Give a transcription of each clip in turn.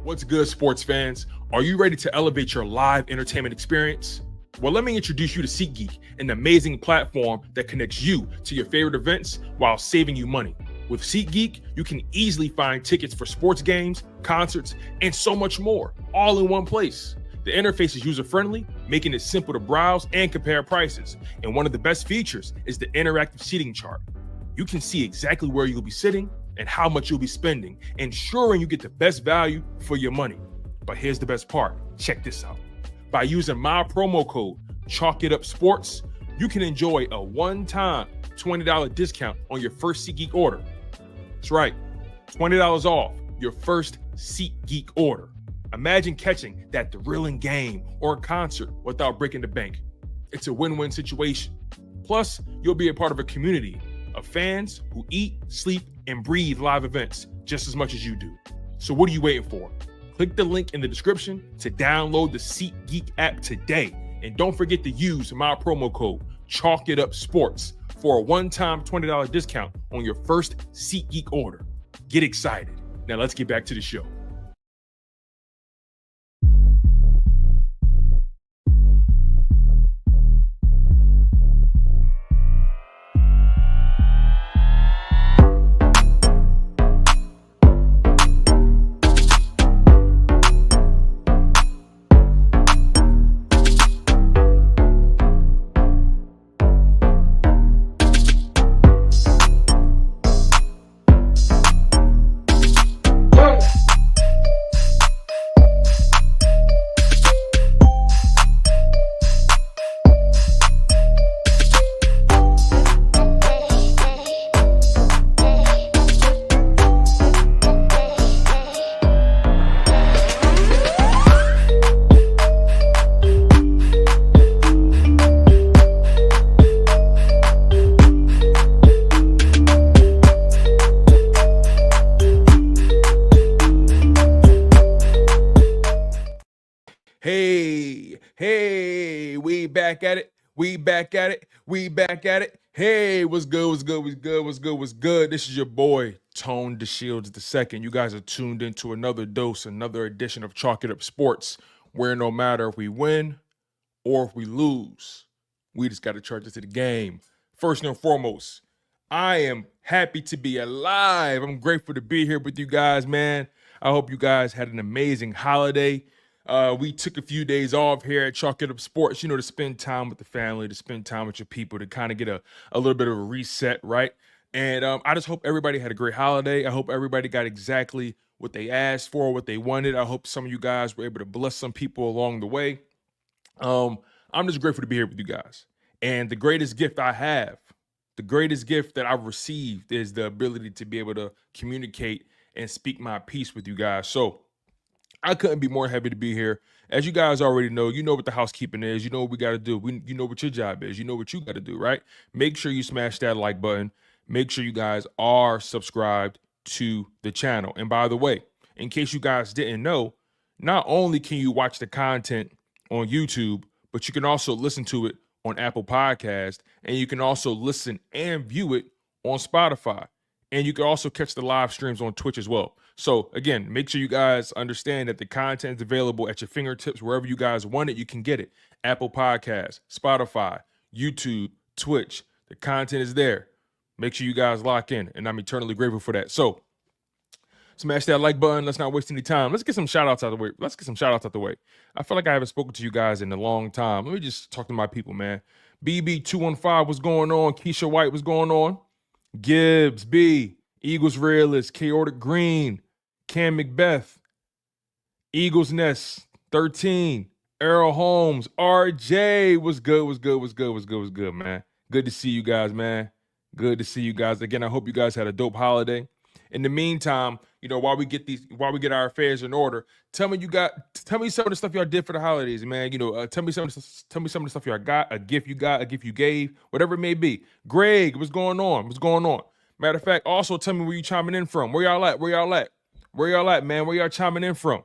What's good, sports fans? Are you ready to elevate your live entertainment experience? Well, let me introduce you to SeatGeek, an amazing platform that connects you to your favorite events while saving you money. With SeatGeek, you can easily find tickets for sports games, concerts, and so much more, all in one place. The interface is user-friendly, making it simple to browse and compare prices. And one of the best features is the interactive seating chart. You can see exactly where you'll be sitting and how much you'll be spending, ensuring you get the best value for your money. But here's the best part. Check this out. By using my promo code, ChalkItUpSports, you can enjoy a one-time $20 discount on your first SeatGeek order. That's right, $20 off your first SeatGeek order. Imagine catching that thrilling game or concert without breaking the bank. It's a win-win situation. Plus, you'll be a part of a community of fans who eat, sleep, and breathe live events just as much as you do. So what are you waiting for? Click the link in the description to download the SeatGeek app today. And don't forget to use my promo code ChalkItUpSports for a one-time $20 discount on your first SeatGeek order. Get excited. Now let's get back to the show. Hey, we back at it. Hey, what's good? This is your boy, Tone DeShields II. You guys are tuned into another dose, another edition of Chalk It Up Sports, where no matter if we win or if we lose, we just got to charge it to the game. First and foremost, I am happy to be alive. I'm grateful to be here with you guys, man. I hope you guys had an amazing holiday. We took a few days off here at Chalk It Up Sports, to spend time with the family, to spend time with your people, to kind of get a little bit of a reset, right? And I just hope everybody had a great holiday. I hope everybody got exactly what they asked for, what they wanted. I hope some of you guys were able to bless some people along the way. I'm just grateful to be here with you guys. And the greatest gift I have, the greatest gift that I've received is the ability to be able to communicate and speak my piece with you guys. So I couldn't be more happy to be here. As you guys already know, you know what the housekeeping is. You know what we got to do. You know what your job is. You know what you got to do, right? Make sure you smash that like button. Make sure you guys are subscribed to the channel. And by the way, in case you guys didn't know, not only can you watch the content on YouTube, but you can also listen to it on Apple Podcast, and you can also listen and view it on Spotify. And you can also catch the live streams on Twitch as well. So again, make sure you guys understand that the content is available at your fingertips. Wherever you guys want it, you can get it. Apple Podcasts, Spotify, YouTube, Twitch. The content is there. Make sure you guys lock in, and I'm eternally grateful for that. So smash that like button. Let's not waste any time. Let's get some shout outs out of the way. I feel like I haven't spoken to you guys in a long time. Let me just talk to my people, man. BB215, what's going on? Keisha White, what's going on? Gibbs, B, Eagles Realist, Chaotic Green, Cam Macbeth, Eagles Nest, 13, Errol Holmes, RJ, what's good, man? Good to see you guys, man. Good to see you guys. Again, I hope you guys had a dope holiday. In the meantime, while we get our affairs in order, tell me some of the stuff y'all did for the holidays, man. Tell me some of the stuff y'all got, a gift you got, a gift you gave, whatever it may be. Greg, what's going on? Matter of fact, also tell me where you chiming in from. Where y'all at, man? Where y'all chiming in from?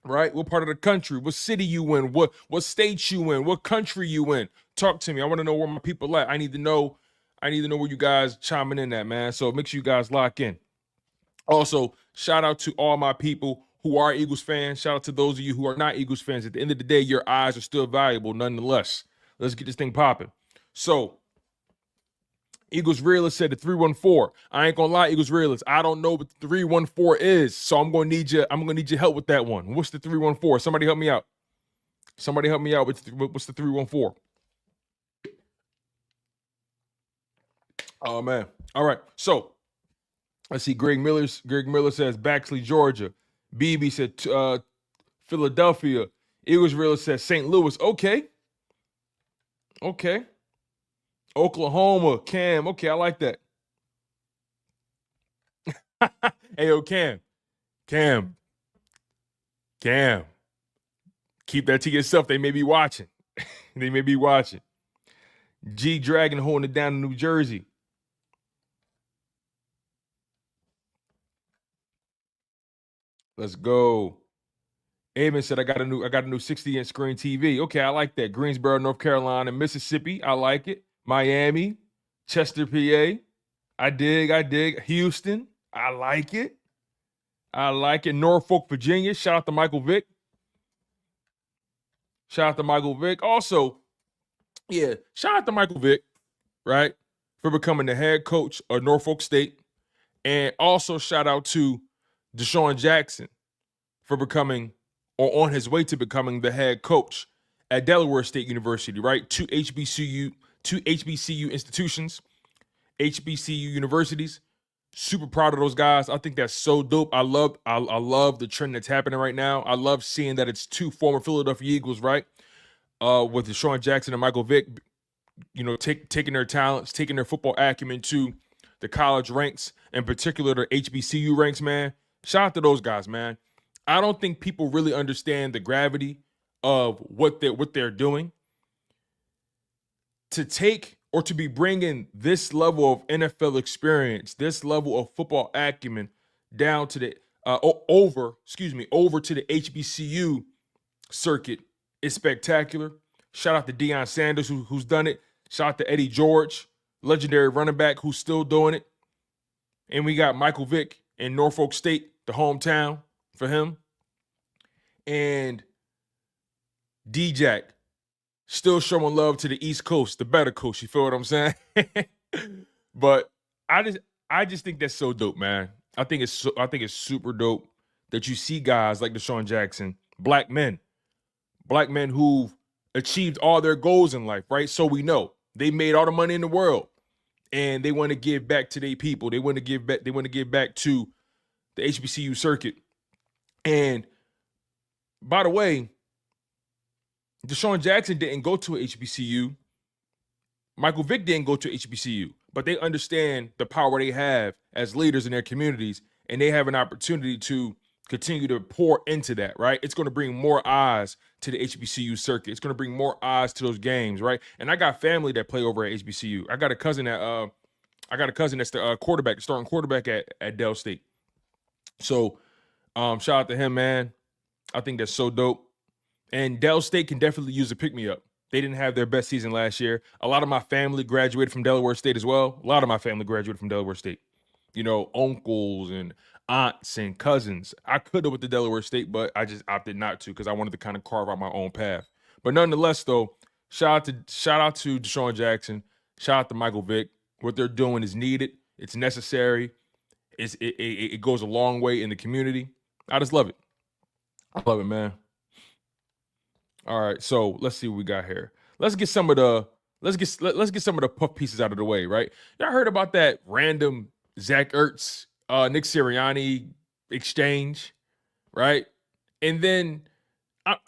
Right? What part of the country? What city you in? What state you in? What country you in? Talk to me. I want to know where my people at. I need to know where you guys chiming in at, man. So make sure you guys lock in. Also, shout out to all my people who are Eagles fans. Shout out to those of you who are not Eagles fans. At the end of the day, your eyes are still valuable nonetheless. Let's get this thing popping. So, Eagles realist said the 314. I ain't gonna lie, Eagles realist. I don't know what the 314 is, so I'm gonna need your help with that one. What's the 314? Somebody help me out. Somebody help me out with what's the 314? Oh man. All right. So let's see. Greg Miller says Baxley, Georgia. BB said Philadelphia. Eagles realist says St. Louis. Okay. Oklahoma, Cam. Okay, I like that. Hey, yo, Cam. Keep that to yourself. They may be watching. G Dragon holding it down in New Jersey. Let's go. Amen said I got a new 60-inch screen TV. Okay, I like that. Greensboro, North Carolina, Mississippi. I like it. Miami, Chester, PA. I dig. Houston. I like it. Norfolk, Virginia. Shout out to Michael Vick. Also, yeah, shout out to Michael Vick, right, for becoming the head coach of Norfolk State. And also shout out to Deshaun Jackson for becoming, or on his way to becoming, the head coach at Delaware State University, right? Two HBCU institutions, HBCU universities. Super proud of those guys. I think that's so dope. I love the trend that's happening right now. I love seeing that it's two former Philadelphia Eagles, right? With Deshaun Jackson and Michael Vick, taking their talents, taking their football acumen to the college ranks, in particular the HBCU ranks, man. Shout out to those guys, man. I don't think people really understand the gravity of what they're doing. To take or to be bringing this level of NFL experience, this level of football acumen down to the over to the HBCU circuit is spectacular. Shout out to Deion Sanders who's done it. Shout out to Eddie George, legendary running back who's still doing it. And we got Michael Vick in Norfolk State, the hometown for him. And D-Jack still showing love to the East Coast, the better coast. You feel what I'm saying? But I just think that's so dope, man. I think it's super dope that you see guys like Deshaun Jackson, black men who've achieved all their goals in life, right? So we know they made all the money in the world, and they want to give back to their people. They want to give back to the HBCU circuit. And by the way, Deshaun Jackson didn't go to a HBCU. Michael Vick didn't go to a HBCU, but they understand the power they have as leaders in their communities, and they have an opportunity to continue to pour into that, right? It's going to bring more eyes to the HBCU circuit. It's going to bring more eyes to those games, right? And I got family that play over at HBCU. I got a cousin that's the quarterback, the starting quarterback at Dell State. So shout out to him, man. I think that's so dope. And Dell State can definitely use a pick-me-up. They didn't have their best season last year. A lot of my family graduated from Delaware State as well. Uncles and aunts and cousins. I could have with the Delaware State, but I just opted not to because I wanted to kind of carve out my own path. But nonetheless, though, shout out to Deshaun Jackson. Shout out to Michael Vick. What they're doing is needed. It's necessary. It goes a long way in the community. I just love it. I love it, man. All right, so let's see what we got here. Let's get some of the puff pieces out of the way, right? Y'all heard about that random Zach Ertz, Nick Sirianni exchange, right? And then,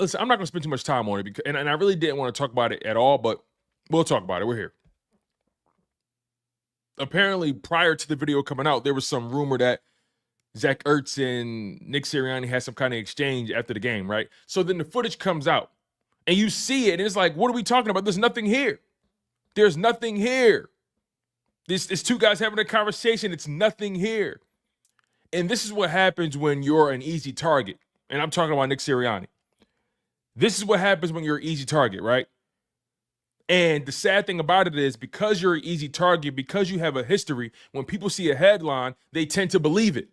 listen, I'm not going to spend too much time on it because, and I really didn't want to talk about it at all, but we'll talk about it. We're here. Apparently, prior to the video coming out, there was some rumor that Zach Ertz and Nick Sirianni had some kind of exchange after the game, right? So then the footage comes out, and you see it, and it's like, what are we talking about? There's nothing here. There's nothing here. It's two guys having a conversation. It's nothing here. And this is what happens when you're an easy target. And I'm talking about Nick Sirianni. This is what happens when you're an easy target, right? And the sad thing about it is because you're an easy target, because you have a history, when people see a headline, they tend to believe it.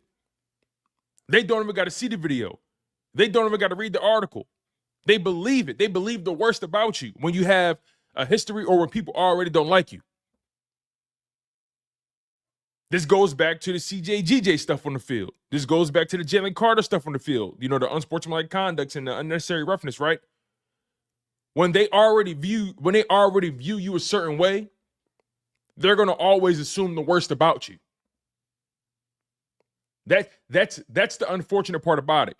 They don't even got to see the video. They don't even got to read the article. They believe it. They believe the worst about you when you have a history or when people already don't like you. This goes back to the CJ stuff on the field. This goes back to the Jalen Carter stuff on the field. You know, the unsportsmanlike conducts and the unnecessary roughness, right? When they already view you a certain way, they're going to always assume the worst about you. That's the unfortunate part about it.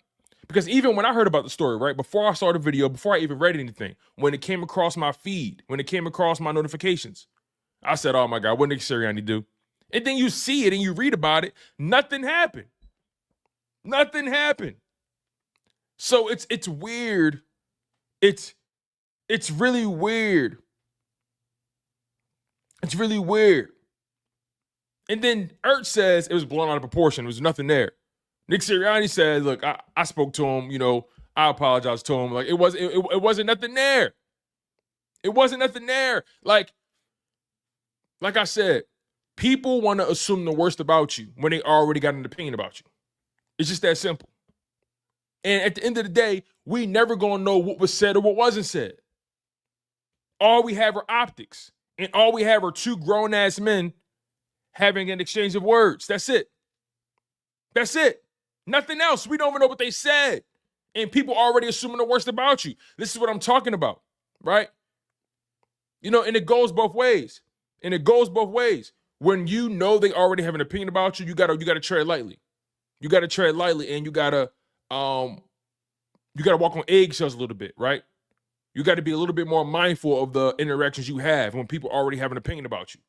Because even when I heard about the story, right, before I saw the video, before I even read anything, when it came across my feed, when it came across my notifications, I said, oh my God, what did Nick Sirianni do? And then you see it and you read about it, nothing happened. Nothing happened. So it's weird. It's really weird. It's really weird. And then Ertz says it was blown out of proportion. There was nothing there. Nick Sirianni said, look, I spoke to him, you know, I apologize to him. Like it wasn't nothing there. It wasn't nothing there. Like I said, people want to assume the worst about you when they already got an opinion about you. It's just that simple. And at the end of the day, we never gonna know what was said or what wasn't said. All we have are optics. And all we have are two grown-ass men having an exchange of words. That's it. That's it. Nothing else. We don't even know what they said. And people already assuming the worst about you. This is what I'm talking about, right? You know, and it goes both ways. And it goes both ways. When you know they already have an opinion about you, you gotta tread lightly. You gotta tread lightly, and you gotta walk on eggshells a little bit, right? You got to be a little bit more mindful of the interactions you have when people already have an opinion about you.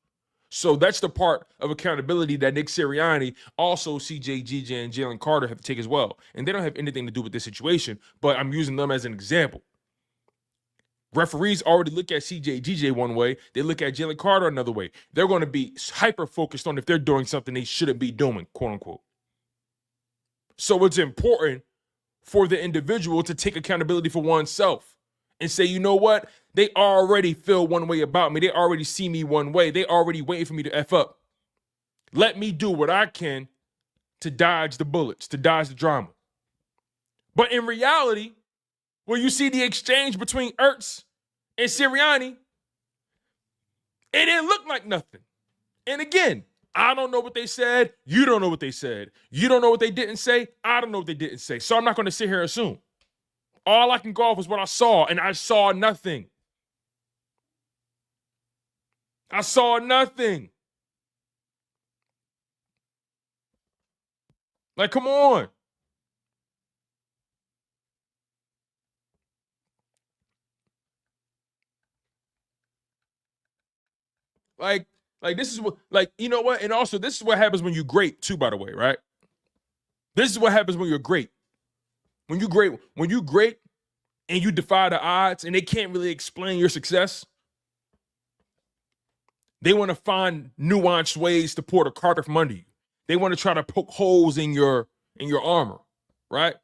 So that's the part of accountability that Nick Sirianni, also CJ, and Jalen Carter have to take as well. And they don't have anything to do with this situation, but I'm using them as an example. Referees already look at CJ one way. They look at Jalen Carter another way. They're going to be hyper-focused on if they're doing something they shouldn't be doing, quote unquote. So it's important for the individual to take accountability for oneself and say, you know what? They already feel one way about me. They already see me one way. They already waiting for me to F up. Let me do what I can to dodge the bullets, to dodge the drama. But in reality, when you see the exchange between Ertz and Sirianni, it didn't look like nothing. And again, I don't know what they said. You don't know what they said. You don't know what they didn't say. I don't know what they didn't say. So I'm not going to sit here and assume. All I can go off was what I saw, and I saw nothing. I saw nothing. Like, come on. Like this is what, like, you know what? And also, this is what happens when you're great, too, by the way, right? This is what happens when you're great. When you're great and you defy the odds and they can't really explain your success, they want to find nuanced ways to pour the carpet from under you. They want to try to poke holes in your armor, right?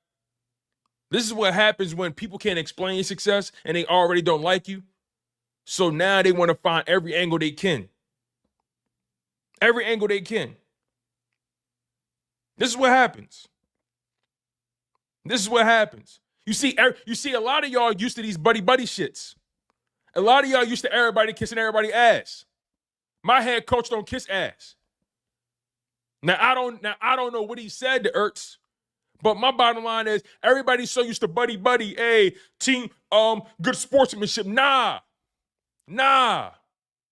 This is what happens when people can't explain your success and they already don't like you. So now they want to find every angle they can. Every angle they can. This is what happens. This is what happens. You see a lot of y'all used to these buddy shits. A lot of y'all used to everybody kissing everybody's ass. My head coach don't kiss ass. Now I don't know what he said to Ertz, but my bottom line is everybody's so used to buddy, hey, team, good sportsmanship. Nah.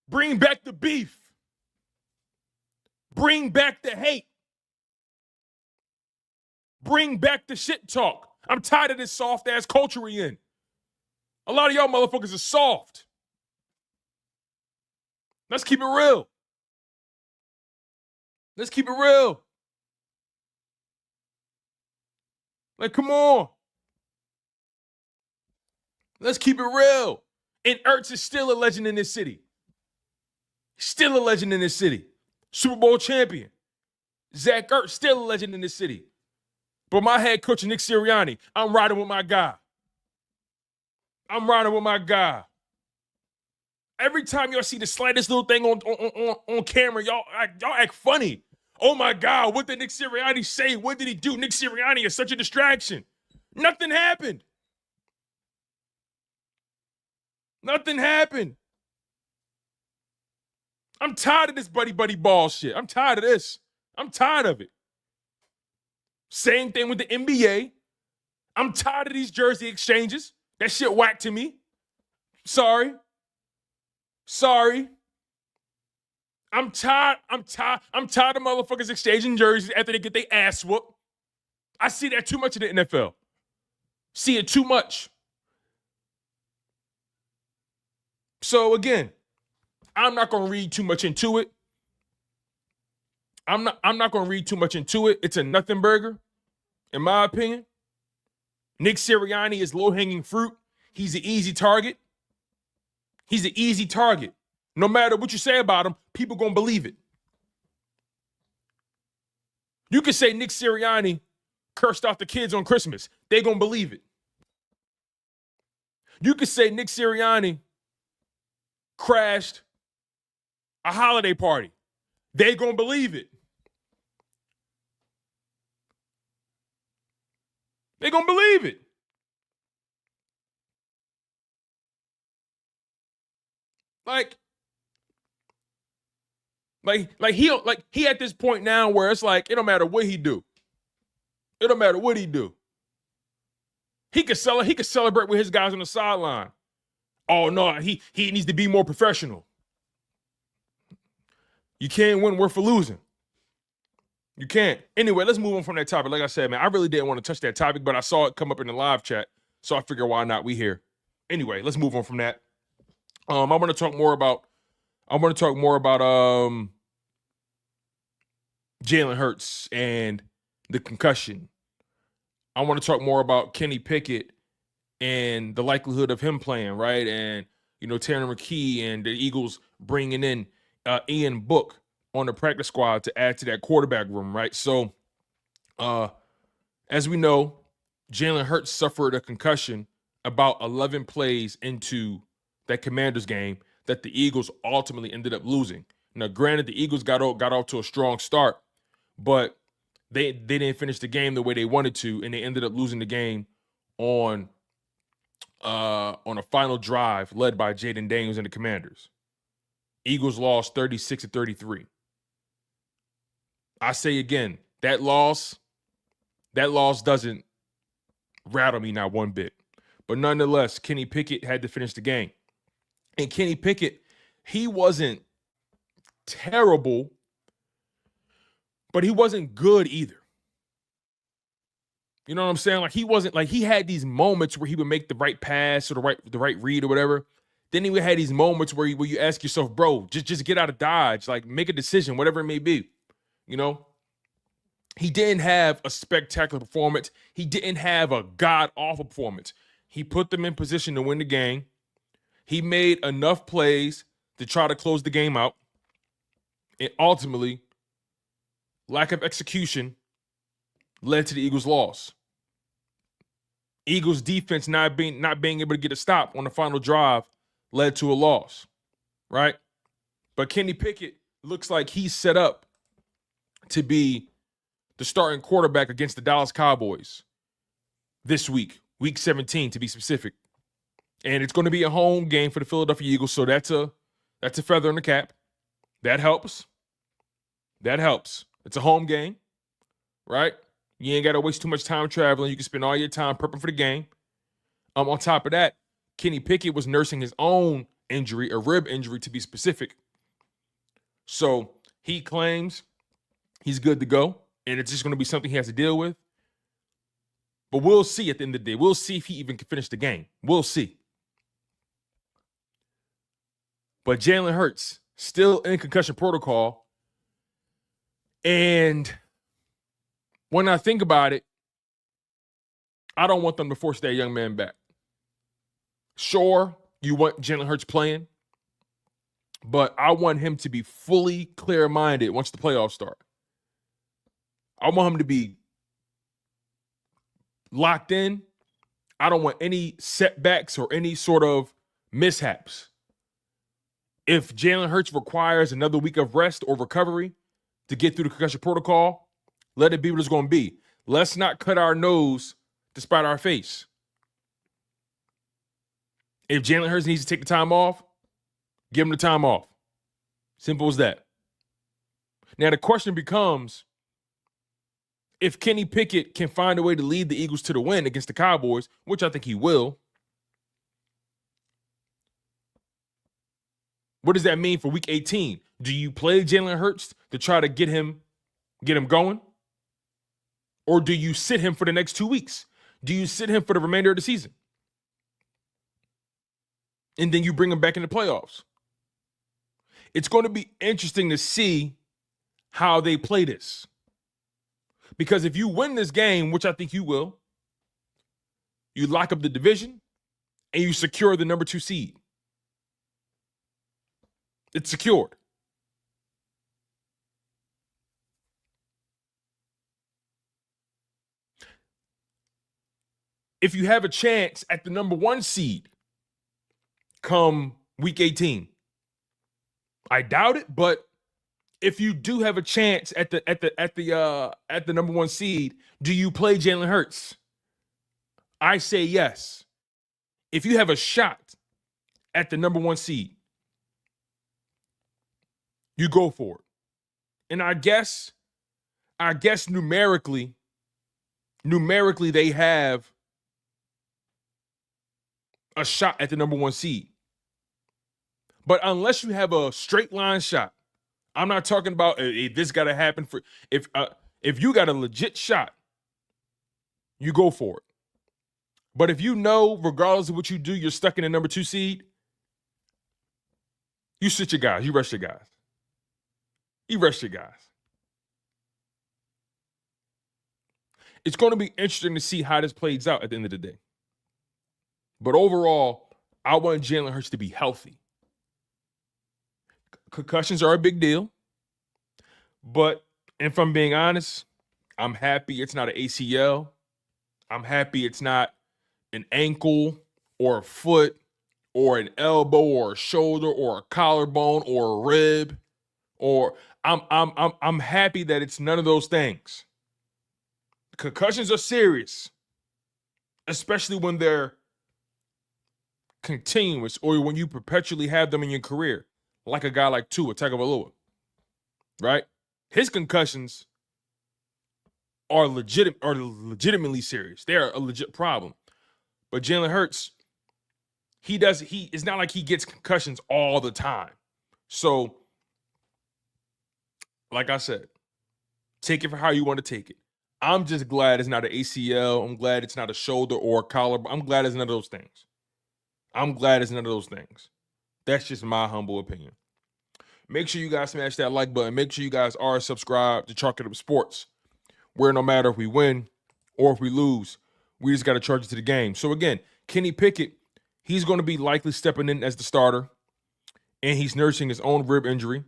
Bring back the beef. Bring back the hate. Bring back the shit talk. I'm tired of this soft-ass culture we in. A lot of y'all motherfuckers are soft. Let's keep it real. Let's keep it real. Like, come on. Let's keep it real. And Ertz is still a legend in this city. Still a legend in this city. Super Bowl champion. Zach Ertz, still a legend in this city. But my head coach, Nick Sirianni, I'm riding with my guy. I'm riding with my guy. Every time y'all see the slightest little thing on camera, y'all act funny. Oh my God, what did Nick Sirianni say? What did he do? Nick Sirianni is such a distraction. Nothing happened. Nothing happened. I'm tired of this buddy ball shit. I'm tired of this. I'm tired of it. Same thing with the NBA. I'm tired of these jersey exchanges. That shit whack to me. Sorry. I'm tired of motherfuckers exchanging jerseys after they get their ass whooped. I see that too much in the NFL. See it too much. So again, I'm not going to read too much into it. I'm not going to read too much into it. It's a nothing burger, in my opinion. Nick Sirianni is low-hanging fruit. He's an easy target. No matter what you say about him, people going to believe it. You can say Nick Sirianni cursed out the kids on Christmas. They're going to believe it. You could say Nick Sirianni crashed a holiday party. They're going to believe it. They're going to believe it. He at this point now where it's like, it don't matter what he do. It don't matter what he do. He could celebrate with his guys on the sideline. Oh no, he needs to be more professional. You can't win, we're for losing. You can't. Anyway, let's move on from that topic. Like I said, man, I really didn't want to touch that topic, but I saw it come up in the live chat, so I figured why not? We here. Anyway, let's move on from that. I want to talk more about Jalen Hurts and the concussion. I want to talk more about Kenny Pickett and the likelihood of him playing, right? And, Tanner McKee and the Eagles bringing in Ian Book on the practice squad to add to that quarterback room, right? So, as we know, Jalen Hurts suffered a concussion about 11 plays into that Commanders game that the Eagles ultimately ended up losing. Now, granted, the Eagles got off to a strong start, but they didn't finish the game the way they wanted to, and they ended up losing the game on a final drive led by Jaden Daniels and the Commanders. Eagles lost 36-33. I say again, that loss doesn't rattle me not one bit. But nonetheless, Kenny Pickett had to finish the game. And Kenny Pickett, he wasn't terrible, but he wasn't good either. You know what I'm saying? Like he had these moments where he would make the right pass or the right read or whatever. Then he would have these moments where you ask yourself, bro, just get out of Dodge, like make a decision, whatever it may be. He didn't have a spectacular performance. He didn't have a god-awful performance. He put them in position to win the game. He made enough plays to try to close the game out. And ultimately, lack of execution led to the Eagles' loss. Eagles' defense not being able to get a stop on the final drive led to a loss, right? But Kenny Pickett looks like he's set up to be the starting quarterback against the Dallas Cowboys this week, week 17 to be specific. And it's going to be a home game for the Philadelphia Eagles, so that's a feather in the cap. That helps. It's a home game, right? You ain't got to waste too much time traveling. You can spend all your time prepping for the game. On top of that, Kenny Pickett was nursing his own injury, a rib injury to be specific. So he claims he's good to go, and it's just going to be something he has to deal with. But we'll see at the end of the day. We'll see if he even can finish the game. We'll see. But Jalen Hurts still in concussion protocol. And when I think about it, I don't want them to force that young man back. Sure, you want Jalen Hurts playing, but I want him to be fully clear-minded once the playoffs start. I want him to be locked in. I don't want any setbacks or any sort of mishaps. If Jalen Hurts requires another week of rest or recovery to get through the concussion protocol, let it be what it's going to be. Let's not cut our nose despite our face. If Jalen Hurts needs to take the time off, give him the time off. Simple as that. Now, the question becomes, if Kenny Pickett can find a way to lead the Eagles to the win against the Cowboys, which I think he will, what does that mean for Week 18? Do you play Jalen Hurts to try to get him going? Or do you sit him for the next 2 weeks? Do you sit him for the remainder of the season? And then you bring him back in the playoffs. It's going to be interesting to see how they play this. Because if you win this game, which I think you will, you lock up the division and you secure the number 2 seed. It's secured. If you have a chance at the number 1 seed come Week 18, I doubt it, but if you do have a chance at the number 1 seed, do you play Jalen Hurts? I say yes. If you have a shot at the number 1 seed, you go for it. And I guess numerically they have a shot at the number 1 seed. But unless you have a straight line shot, I'm not talking about this got to happen for if you got a legit shot, you go for it. But if you know, regardless of what you do, you're stuck in the number 2 seed, you sit your guys, you rest your guys. You rest your guys. It's going to be interesting to see how this plays out at the end of the day. But overall, I want Jalen Hurts to be healthy. Concussions are a big deal. But if I'm being honest, I'm happy it's not an ACL. I'm happy it's not an ankle or a foot or an elbow or a shoulder or a collarbone or a rib. Or I'm happy that it's none of those things. Concussions are serious, especially when they're continuous or when you perpetually have them in your career, like a guy like Tua Tagovailoa, right? His concussions are legitimately serious. They're a legit problem. But Jalen Hurts, it's not like he gets concussions all the time. So, like I said, take it for how you want to take it. I'm just glad it's not an ACL. I'm glad it's not a shoulder or a collar. I'm glad it's none of those things. That's just my humble opinion. Make sure you guys smash that like button. Make sure you guys are subscribed to Chalk It Up Sports, where no matter if we win or if we lose, we just got to charge it to the game. So again, Kenny Pickett, he's going to be likely stepping in as the starter, and he's nursing his own rib injury.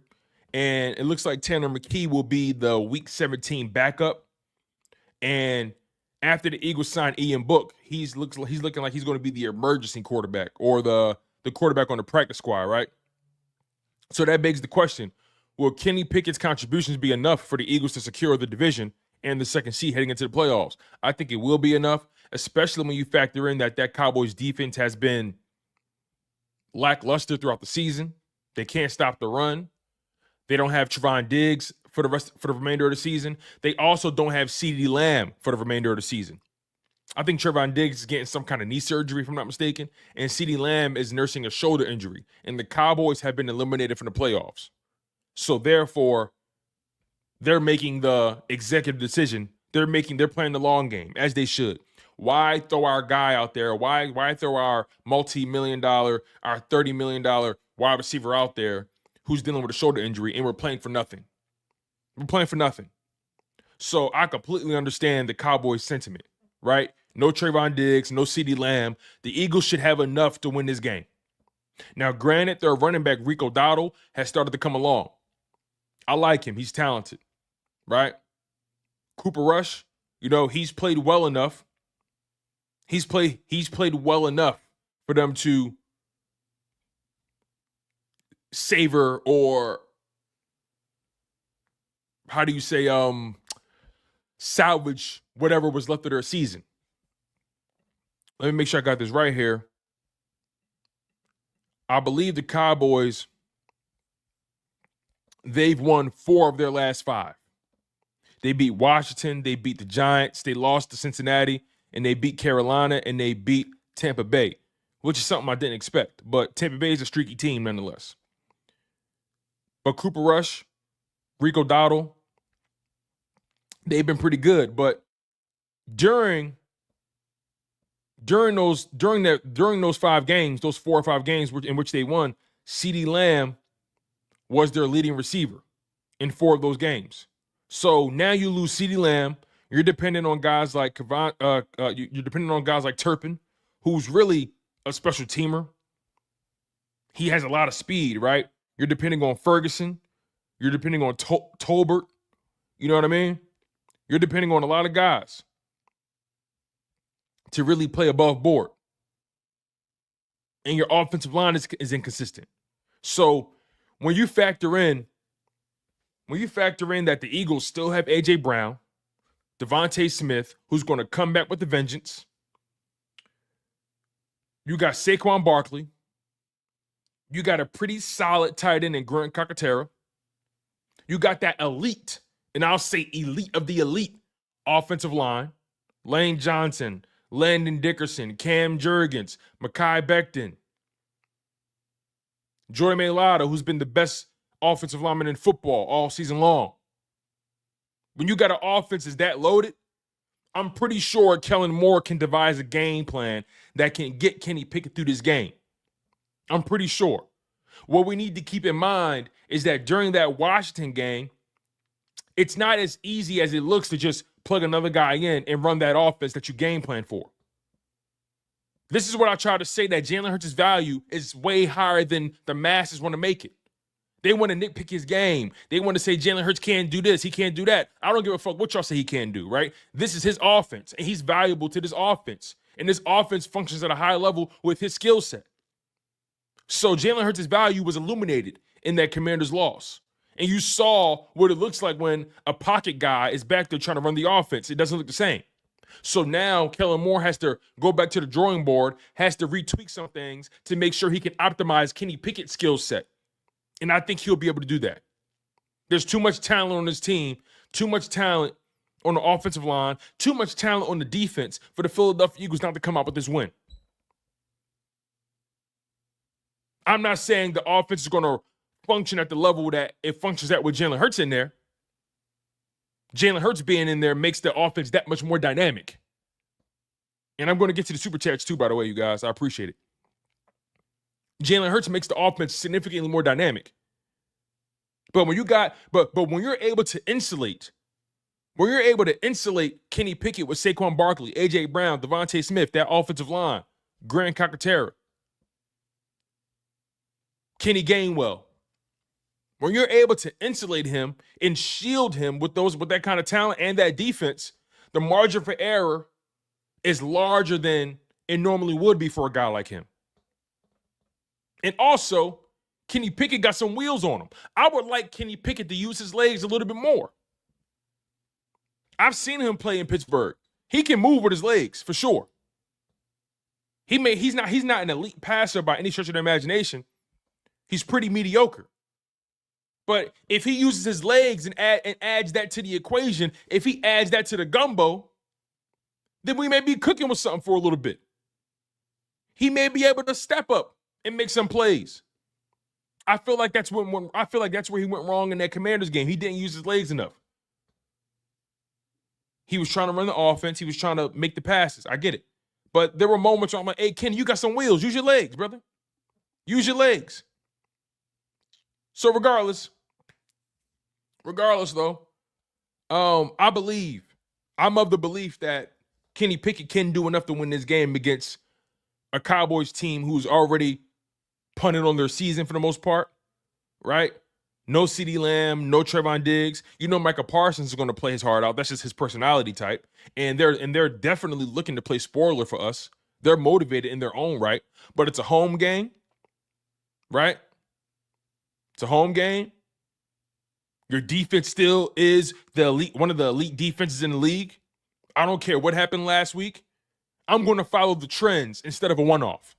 And it looks like Tanner McKee will be the Week 17 backup. And after the Eagles sign Ian Book, he's looking like he's going to be the emergency quarterback or the quarterback on the practice squad, right? So that begs the question, will Kenny Pickett's contributions be enough for the Eagles to secure the division and the 2nd seed heading into the playoffs? I think it will be enough, especially when you factor in that Cowboys defense has been lackluster throughout the season. They can't stop the run. They don't have Trevon Diggs for the remainder of the season. They also don't have CeeDee Lamb for the remainder of the season. I think Trevon Diggs is getting some kind of knee surgery, if I'm not mistaken, and CeeDee Lamb is nursing a shoulder injury, and the Cowboys have been eliminated from the playoffs. So therefore, they're making the executive decision. They're playing the long game, as they should. Why throw our guy out there? Why throw our multi-million-dollar, our $30 million wide receiver out there who's dealing with a shoulder injury, and we're playing for nothing? We're playing for nothing. So I completely understand the Cowboys sentiment, right? No Trevon Diggs, no CeeDee Lamb. The Eagles should have enough to win this game. Now, granted, their running back, Rico Dowdle, has started to come along. I like him. He's talented, right? Cooper Rush, he's played well enough. He's played well enough for them to savor, or how do you say, salvage whatever was left of their season. let me make sure I got this right here. I believe the Cowboys, they've won 4 of their last 5. They beat Washington, they beat the Giants, they lost to Cincinnati, and they beat Carolina, and they beat Tampa Bay, which is something I didn't expect. But Tampa Bay is a streaky team nonetheless. But Cooper Rush, Rico Dowdle, they've been pretty good. But during those 5 games, those 4 or 5 games in which they won, CeeDee Lamb was their leading receiver in 4 of those games. So now you lose CeeDee Lamb. You're dependent on guys like you're dependent on guys like Turpin, who's really a special teamer. He has a lot of speed, right? You're depending on Ferguson. You're depending on Tolbert. You know what I mean? You're depending on a lot of guys to really play above board. And your offensive line is inconsistent. So when you factor in that the Eagles still have A.J. Brown, Devontae Smith, who's going to come back with a vengeance. You got Saquon Barkley. You got a pretty solid tight end in Grant Calcaterra. You got that elite, and I'll say elite of the elite, offensive line. Lane Johnson, Landon Dickerson, Cam Jurgens, Mekhi Becton, Jordan Mailata, who's been the best offensive lineman in football all season long. When you got an offense that's that loaded, I'm pretty sure Kellen Moore can devise a game plan that can get Kenny Pickett through this game. I'm pretty sure. What we need to keep in mind is that during that Washington game, it's not as easy as it looks to just plug another guy in and run that offense that you game plan for. This is what I try to say, that Jalen Hurts' value is way higher than the masses want to make it. They want to nitpick his game. They want to say Jalen Hurts can't do this, he can't do that. I don't give a fuck what y'all say he can do, right? This is his offense, and he's valuable to this offense. And this offense functions at a high level with his skill set. So Jalen Hurts' value was illuminated in that Commanders loss. And you saw what it looks like when a pocket guy is back there trying to run the offense. It doesn't look the same. So now Kellen Moore has to go back to the drawing board, has to retweak some things to make sure he can optimize Kenny Pickett's skill set. And I think he'll be able to do that. There's too much talent on this team, too much talent on the offensive line, too much talent on the defense for the Philadelphia Eagles not to come out with this win. I'm not saying the offense is going to function at the level that it functions at with Jalen Hurts in there. Jalen Hurts being in there makes the offense that much more dynamic. And I'm going to get to the super chats too, by the way, you guys. I appreciate it. Jalen Hurts makes the offense significantly more dynamic. But when when you're able to insulate Kenny Pickett with Saquon Barkley, A.J. Brown, Devontae Smith, that offensive line, Grant Calcaterra, Kenny Gainwell, when you're able to insulate him and shield him with that kind of talent and that defense, the margin for error is larger than it normally would be for a guy like him. And also, Kenny Pickett got some wheels on him. I would like Kenny Pickett to use his legs a little bit more. I've seen him play in Pittsburgh. He can move with his legs, for sure. He's not an elite passer by any stretch of the imagination. He's pretty mediocre. But if he uses his legs and adds that to the equation, if he adds that to the gumbo, then we may be cooking with something for a little bit. He may be able to step up and make some plays. I feel like that's where he went wrong in that Commanders game. He didn't use his legs enough. He was trying to run the offense. He was trying to make the passes. I get it. But there were moments where I'm like, hey, Kenny, you got some wheels. Use your legs, brother. Use your legs. So regardless though, I'm of the belief that Kenny Pickett can do enough to win this game against a Cowboys team who's already punted on their season for the most part, right? No CeeDee Lamb, no Trevon Diggs. You know Micah Parsons is going to play his heart out. That's just his personality type. And they're definitely looking to play spoiler for us. They're motivated in their own right. But it's a home game, right? It's a home game. Your defense still is one of the elite defenses in the league. I don't care what happened last week. I'm going to follow the trends instead of a one-off.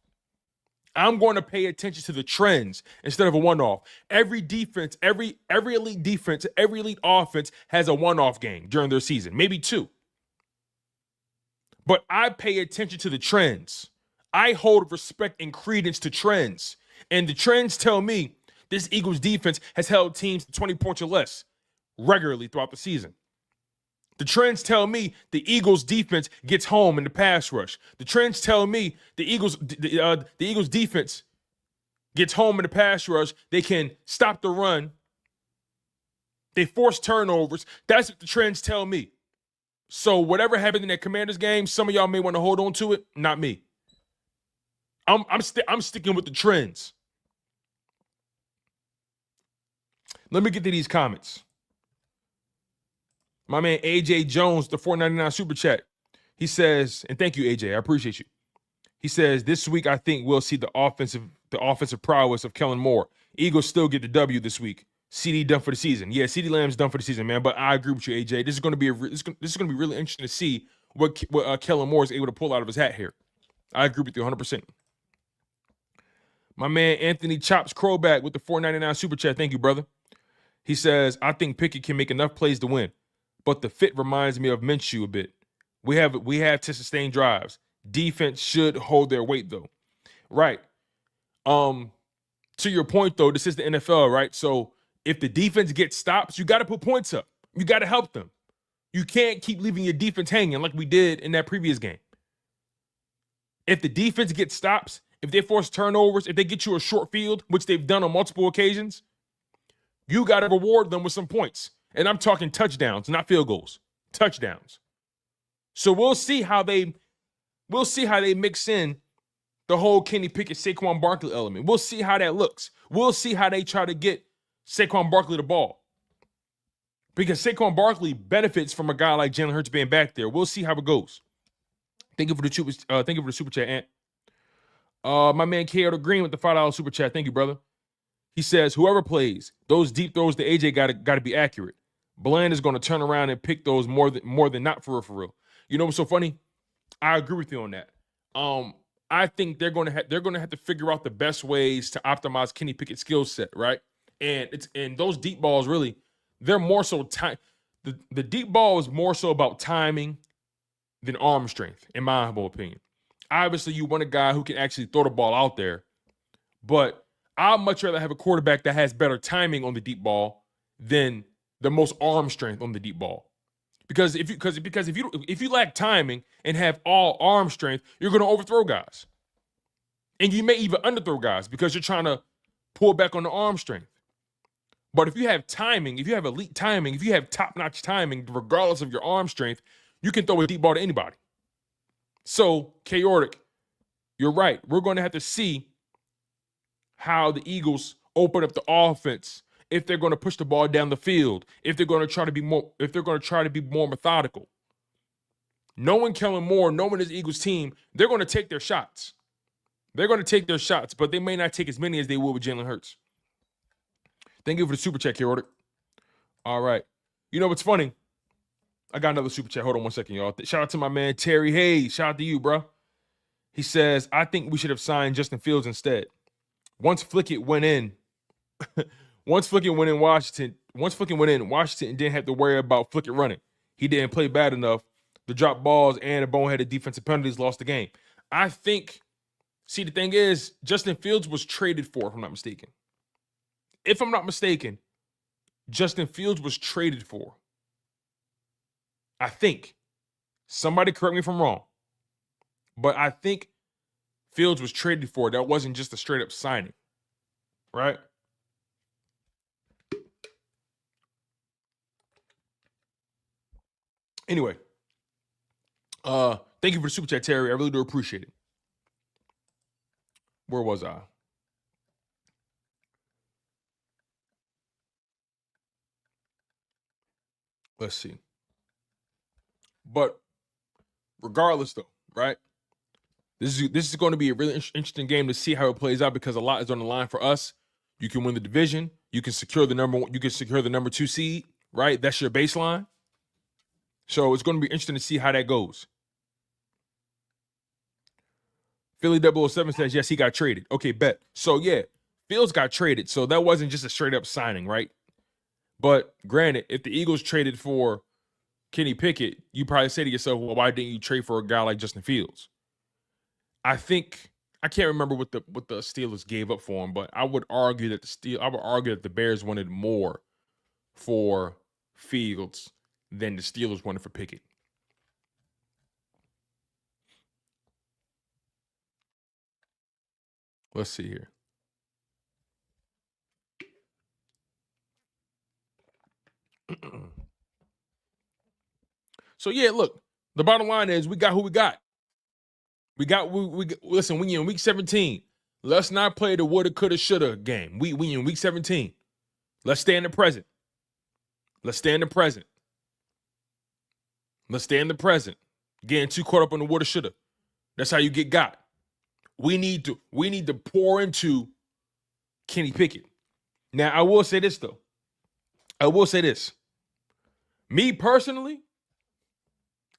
I'm going to pay attention to the trends instead of a one-off. Every defense, every elite defense, every elite offense has a one-off game during their season, maybe two. But I pay attention to the trends. I hold respect and credence to trends. And the trends tell me this Eagles defense has held teams to 20 points or less regularly throughout the season. The trends tell me the Eagles defense gets home in the pass rush. The trends tell me the Eagles defense gets home in the pass rush. They can stop the run. They force turnovers. That's what the trends tell me. So whatever happened in that Commanders game, some of y'all may want to hold on to it. Not me. I'm sticking with the trends. Let me get to these comments. My man AJ Jones, the $4.99 super chat. He says, and thank you, AJ. I appreciate you. He says, this week I think we'll see the offensive prowess of Kellen Moore. Eagles still get the W this week. CD done for the season. Yeah, CD Lamb's done for the season, man. But I agree with you, AJ. This is going to be really interesting to see what Kellen Moore is able to pull out of his hat here. I agree with you 100%. My man Anthony Chops Crowback with the $4.99 super chat. Thank you, brother. He says, I think Pickett can make enough plays to win, but the fit reminds me of Minshew a bit. We have to sustain drives. Defense should hold their weight, though. Right. To your point, though, this is the NFL, right? So if the defense gets stops, you got to put points up. You got to help them. You can't keep leaving your defense hanging like we did in that previous game. If the defense gets stops, if they force turnovers, if they get you a short field, which they've done on multiple occasions, you got to reward them with some points. And I'm talking touchdowns, not field goals. Touchdowns. So we'll see how they mix in the whole Kenny Pickett, Saquon Barkley element. We'll see how that looks. We'll see how they try to get Saquon Barkley the ball. Because Saquon Barkley benefits from a guy like Jalen Hurts being back there. We'll see how it goes. Thank you for the super chat, Ant. My man K.O. Green with the $5 super chat. Thank you, brother. He says, whoever plays, those deep throws to AJ got to be accurate. Bland is going to turn around and pick those more than not for real. You know what's so funny? I agree with you on that. I think they're going to have to figure out the best ways to optimize Kenny Pickett's skill set, right? And those deep balls really, they're more so time. The deep ball is more so about timing than arm strength, in my humble opinion. Obviously, you want a guy who can actually throw the ball out there, but I'd much rather have a quarterback that has better timing on the deep ball than the most arm strength on the deep ball. Because if you lack timing and have all arm strength, you're going to overthrow guys. And you may even underthrow guys because you're trying to pull back on the arm strength. But if you have timing, if you have elite timing, if you have top-notch timing, regardless of your arm strength, you can throw a deep ball to anybody. So, chaotic, you're right. We're going to have to see how the Eagles open up the offense, if they're going to push the ball down the field, if they're going to try to be more methodical. Knowing Kellen Moore, knowing this Eagles team, they're going to take their shots. They're going to take their shots, but they may not take as many as they will with Jalen Hurts. Thank you for the super chat, chaotic. All right. You know what's funny? I got another super chat. Hold on one second, y'all. Shout out to my man Terry Hayes. Shout out to you, bro. He says, I think we should have signed Justin Fields instead. Once Pickett went in Washington didn't have to worry about Pickett running. He didn't play bad enough. The drop balls and the boneheaded defensive penalties lost the game. I think, see, the thing is, Justin Fields was traded for, if I'm not mistaken. If I'm not mistaken, Justin Fields was traded for. I think. Somebody correct me if I'm wrong. But I think Fields was traded for. That wasn't just a straight-up signing. Right? Anyway. Thank you for the super chat, Terry. I really do appreciate it. Where was I? Let's see. But regardless, though, right? This is going to be a really interesting game to see how it plays out because a lot is on the line for us. You can win the division. You can secure the number 2 seed, right? That's your baseline. So it's going to be interesting to see how that goes. Philly 007 says, yes, he got traded. Okay, bet. So, yeah, Fields got traded. So that wasn't just a straight-up signing, right? But granted, if the Eagles traded for Kenny Pickett, you probably say to yourself, well, why didn't you trade for a guy like Justin Fields? I can't remember what the Steelers gave up for him, but I would argue that the Bears wanted more for Fields than the Steelers wanted for Pickett. Let's see here. So yeah, look, the bottom line is we got who we got. Listen, we in week 17. Let's not play the woulda, coulda, shoulda game. We in week 17. Let's stay in the present. Let's stay in the present. Let's stay in the present. Getting too caught up on the woulda, shoulda. That's how you get got. We need to pour into Kenny Pickett. Now, I will say this, though. Me personally,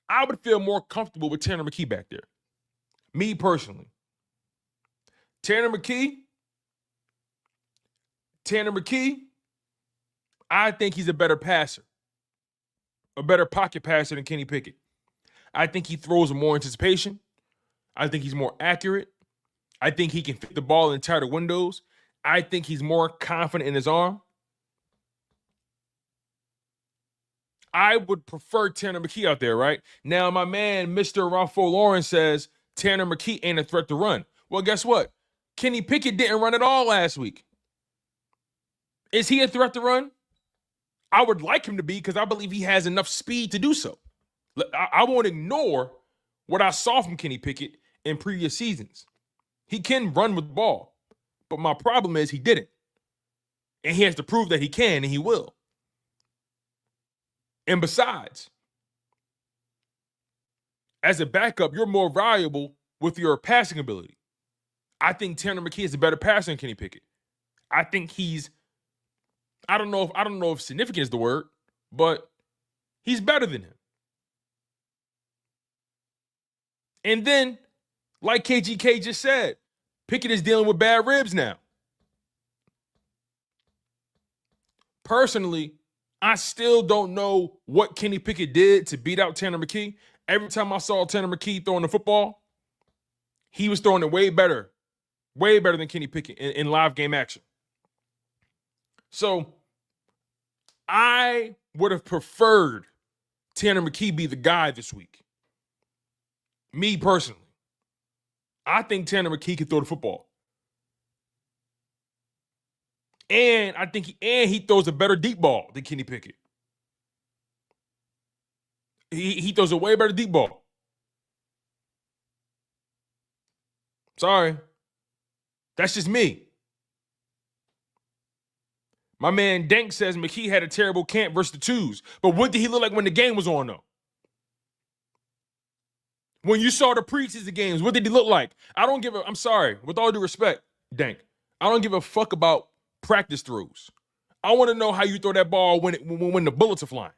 I would feel more comfortable with Tanner McKee back there. Me personally. Tanner McKee, I think he's a better passer. A better pocket passer than Kenny Pickett. I think he throws with more anticipation. I think he's more accurate. I think he can fit the ball in tighter windows. I think he's more confident in his arm. I would prefer Tanner McKee out there, right? Now, my man, Mr. Raffo Lawrence says Tanner McKee ain't a threat to run. Well, guess what? Kenny Pickett didn't run at all last week. Is he a threat to run? I would like him to be because I believe he has enough speed to do so. I won't ignore what I saw from Kenny Pickett in previous seasons. He can run with the ball, but my problem is he didn't. And he has to prove that he can, and he will. And besides, as a backup, you're more valuable with your passing ability. I think Tanner McKee is a better passer than Kenny Pickett. I think I don't know if significant is the word, but he's better than him. And then, like KGK just said, Pickett is dealing with bad ribs now. Personally, I still don't know what Kenny Pickett did to beat out Tanner McKee. Every time I saw Tanner McKee throwing the football, he was throwing it way better than Kenny Pickett in live game action. So I would have preferred Tanner McKee be the guy this week. Me personally. I think Tanner McKee can throw the football. And I think he throws a better deep ball than Kenny Pickett. He throws a way better deep ball. Sorry. That's just me. My man Dank says McKee had a terrible camp versus the twos. But what did he look like when the game was on, though? When you saw the preseason games, what did he look like? I'm sorry, with all due respect, Dank, I don't give a fuck about practice throws. I want to know how you throw that ball when the bullets are flying.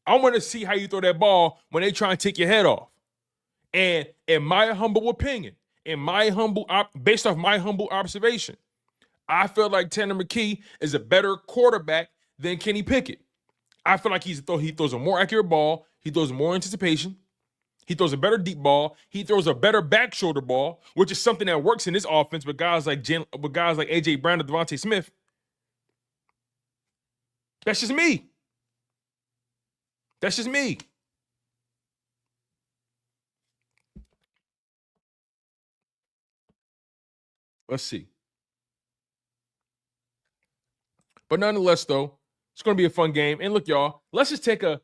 I want to see how you throw that ball when they try and take your head off. And in my humble opinion, based off my humble observation, I feel like Tanner McKee is a better quarterback than Kenny Pickett. I feel like he throws a more accurate ball. He throws more anticipation. He throws a better deep ball. He throws a better back shoulder ball, which is something that works in this offense with guys like A.J. Brown and Devontae Smith. That's just me. Let's see. But nonetheless, though, it's going to be a fun game. And look, y'all, let's just take a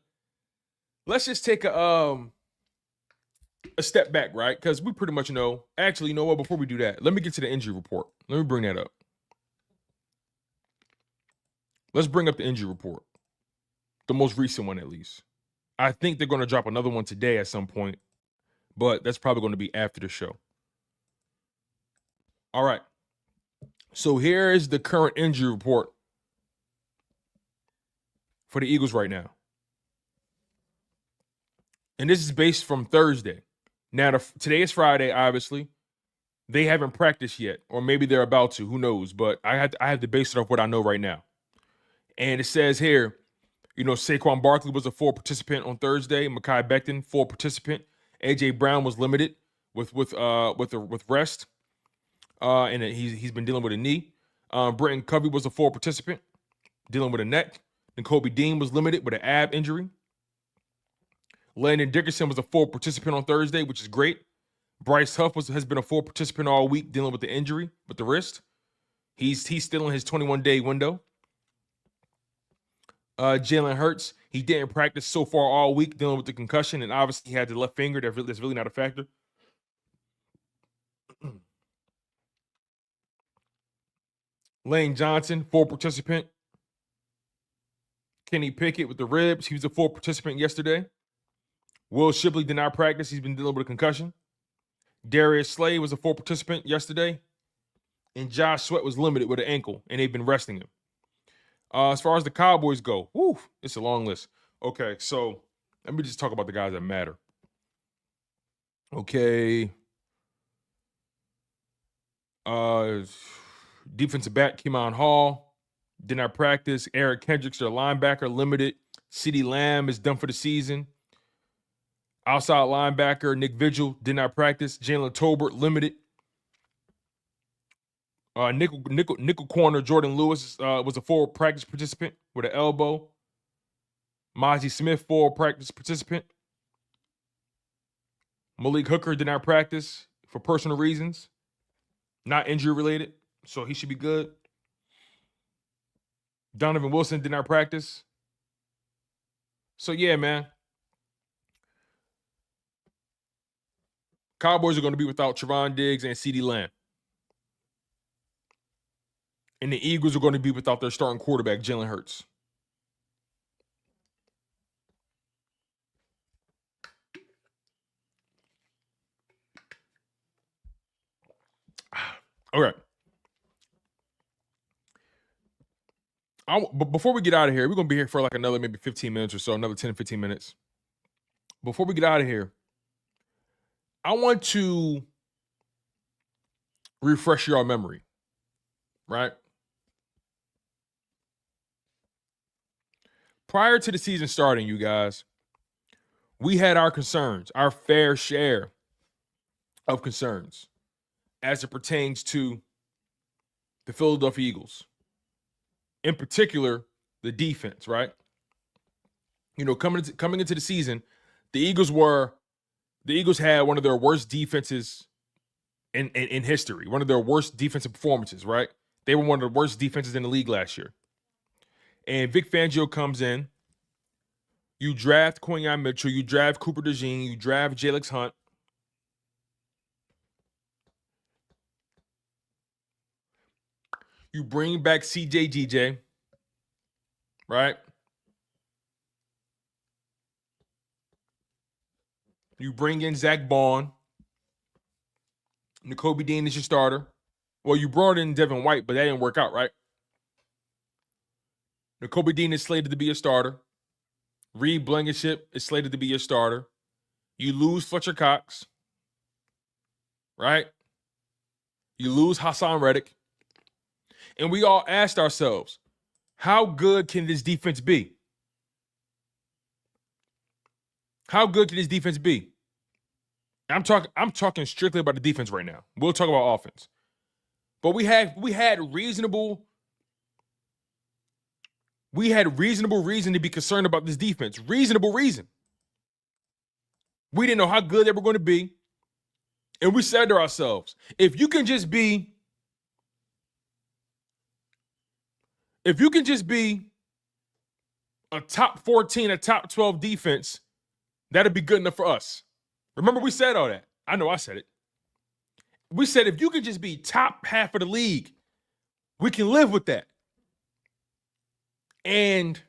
step back, right? Because we pretty much know. Actually, you know what? Before we do that, let me get to the injury report. Let me bring that up. Let's bring up the injury report. The most recent one, at least. I think they're going to drop another one today at some point, but that's probably going to be after the show. All right. So here is the current injury report for the Eagles right now. And this is based from Thursday. Now, today is Friday, obviously. They haven't practiced yet, or maybe they're about to. Who knows? But I have to base it off what I know right now. And it says here, Saquon Barkley was a full participant on Thursday. Mekhi Becton, full participant. A.J. Brown was limited with rest, and he's been dealing with a knee. Britton Covey was a full participant, dealing with a neck. Nakobe Dean was limited with an ab injury. Landon Dickerson was a full participant on Thursday, which is great. Bryce Huff has been a full participant all week, dealing with the injury with the wrist. He's still in his 21-day window. Jalen Hurts, he didn't practice so far all week, dealing with the concussion, and obviously he had the left finger. That's really not a factor. Lane Johnson, full participant. Kenny Pickett with the ribs, he was a full participant yesterday. Will Shipley did not practice. He's been dealing with a concussion. Darius Slade was a full participant yesterday. And Josh Sweat was limited with an ankle, and they've been resting him. As far as the Cowboys go, it's a long list. Okay, so let me just talk about the guys that matter. Okay. Defensive back, Kemon Hall, did not practice. Eric Kendricks, their linebacker, limited. CeeDee Lamb is done for the season. Outside linebacker, Nick Vigil, did not practice. Jalen Tolbert, limited. Nickel corner, Jordan Lewis was a full practice participant with an elbow. Mozzie Smith, full practice participant. Malik Hooker did not practice for personal reasons, not injury related, so he should be good. Donovan Wilson did not practice. So yeah, man. Cowboys are going to be without Trevon Diggs and CeeDee Lamb. And the Eagles are going to be without their starting quarterback, Jalen Hurts. Okay. But before we get out of here, we're going to be here for like another maybe 15 minutes or so, another 10 to 15 minutes. Before we get out of here, I want to refresh your memory, right? Prior to the season starting, you guys, we had our concerns, our fair share of concerns as it pertains to the Philadelphia Eagles. In particular, the defense, right? Coming into the season, the Eagles had one of their worst defenses in history, one of their worst defensive performances, right? They were one of the worst defenses in the league last year. And Vic Fangio comes in. You draft Quinyon Mitchell. You draft Cooper DeJean. You draft Jalen Hunt. You bring back CJ, right? You bring in Zach Bond. Nakobe Dean is your starter. Well, you brought in Devin White, but that didn't work out, right? Nakobe Dean is slated to be a starter. Reed Blankenship is slated to be your starter. You lose Fletcher Cox, right? You lose Hassan Reddick. And we all asked ourselves, how good can this defense be? How good can this defense be? I'm talking strictly about the defense right now. We'll talk about offense. But we had reasonable reason to be concerned about this defense. Reasonable reason. We didn't know how good they were going to be. And we said to ourselves, if you can just be a top 14, a top 12 defense, that'd be good enough for us. Remember, we said all that. I know I said it. We said if you could just be top half of the league, we can live with that. And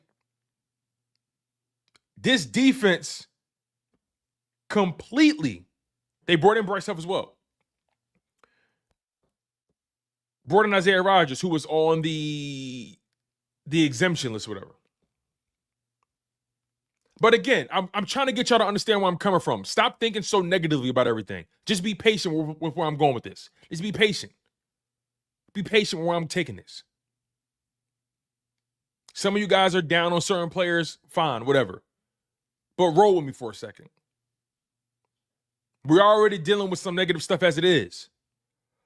this defense completely, they brought in Bryce Huff as well. Brought in Isaiah Rodgers, who was on the exemption list, whatever. But again, I'm trying to get y'all to understand where I'm coming from. Stop thinking so negatively about everything. Just be patient with where I'm going with this. Just be patient. Be patient with where I'm taking this. Some of you guys are down on certain players. Fine, whatever. But roll with me for a second. We're already dealing with some negative stuff as it is.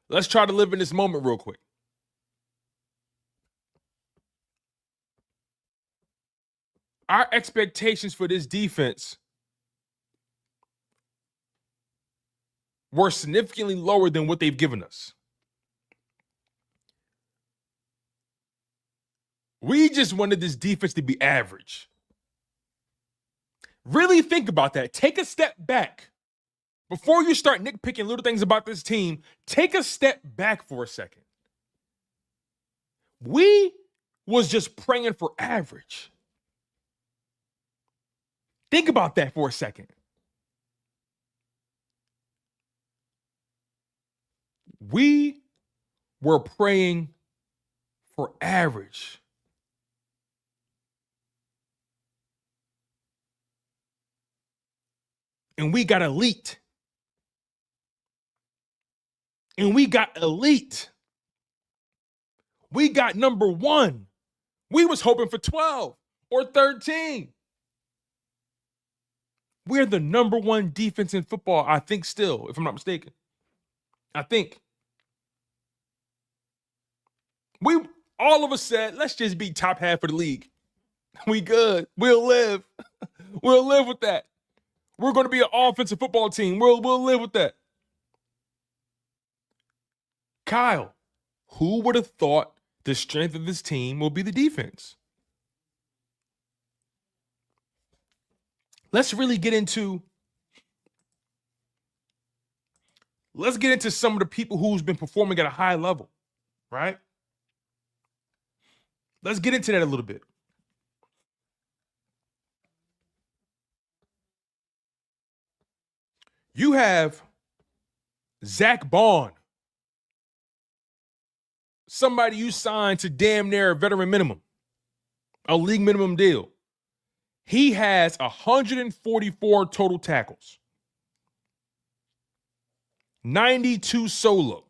Let's try to live in this moment real quick. Our expectations for this defense were significantly lower than what they've given us. We just wanted this defense to be average. Really think about that. Take a step back. Before you start nitpicking little things about this team, take a step back for a second. We was just praying for average. Think about that for a second. We were praying for average. And we got elite. And we got elite. We got number 1. We was hoping for 12 or 13. We're the number 1 defense in football, I think still, if I'm not mistaken. I think. We all of us said, let's just be top half of the league. We good. We'll live. We'll live with that. We're going to be an offensive football team. We'll live with that. Kyle, who would have thought the strength of this team will be the defense? Let's get into some of the people who's been performing at a high level, right? Let's get into that a little bit. You have Zach Bond, somebody you signed to damn near a veteran minimum, a league minimum deal. He has 144 total tackles, 92 solo,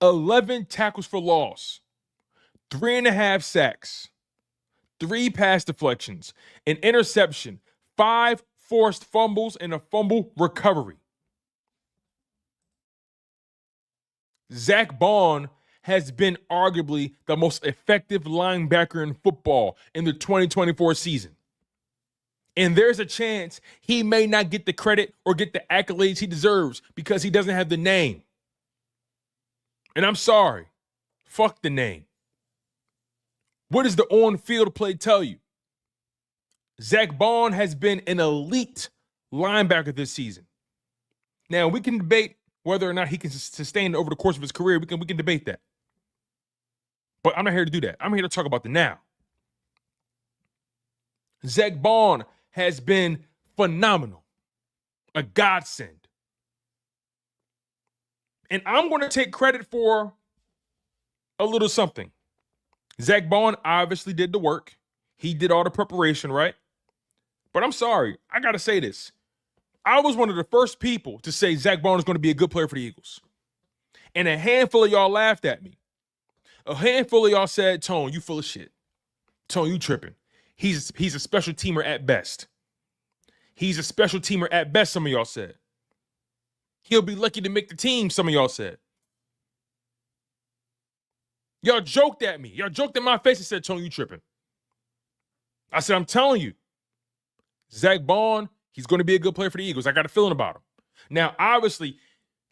11 tackles for loss, 3.5 sacks, 3 pass deflections, an interception, 5 forced fumbles, and a fumble recovery. Zach Bond has been arguably the most effective linebacker in football in the 2024 season. And there's a chance he may not get the credit or get the accolades he deserves because he doesn't have the name. And I'm sorry. Fuck the name. What does the on-field play tell you? Zach Bond has been an elite linebacker this season. Now, we can debate whether or not he can sustain it over the course of his career. We can debate that. But I'm not here to do that. I'm here to talk about the now. Zach Bond has been phenomenal. A godsend. And I'm going to take credit for a little something. Zach Bond obviously did the work. He did all the preparation, right? But I'm sorry. I got to say this. I was one of the first people to say Zach Bond is going to be a good player for the Eagles. And a handful of y'all laughed at me. A handful of y'all said, Tone, you full of shit. Tone, you tripping. He's a special teamer at best. He's a special teamer at best, some of y'all said. He'll be lucky to make the team, some of y'all said. Y'all joked at me. Y'all joked in my face and said, Tone, you tripping. I said, I'm telling you, Zach Bond, he's going to be a good player for the Eagles. I got a feeling about him. Now, obviously,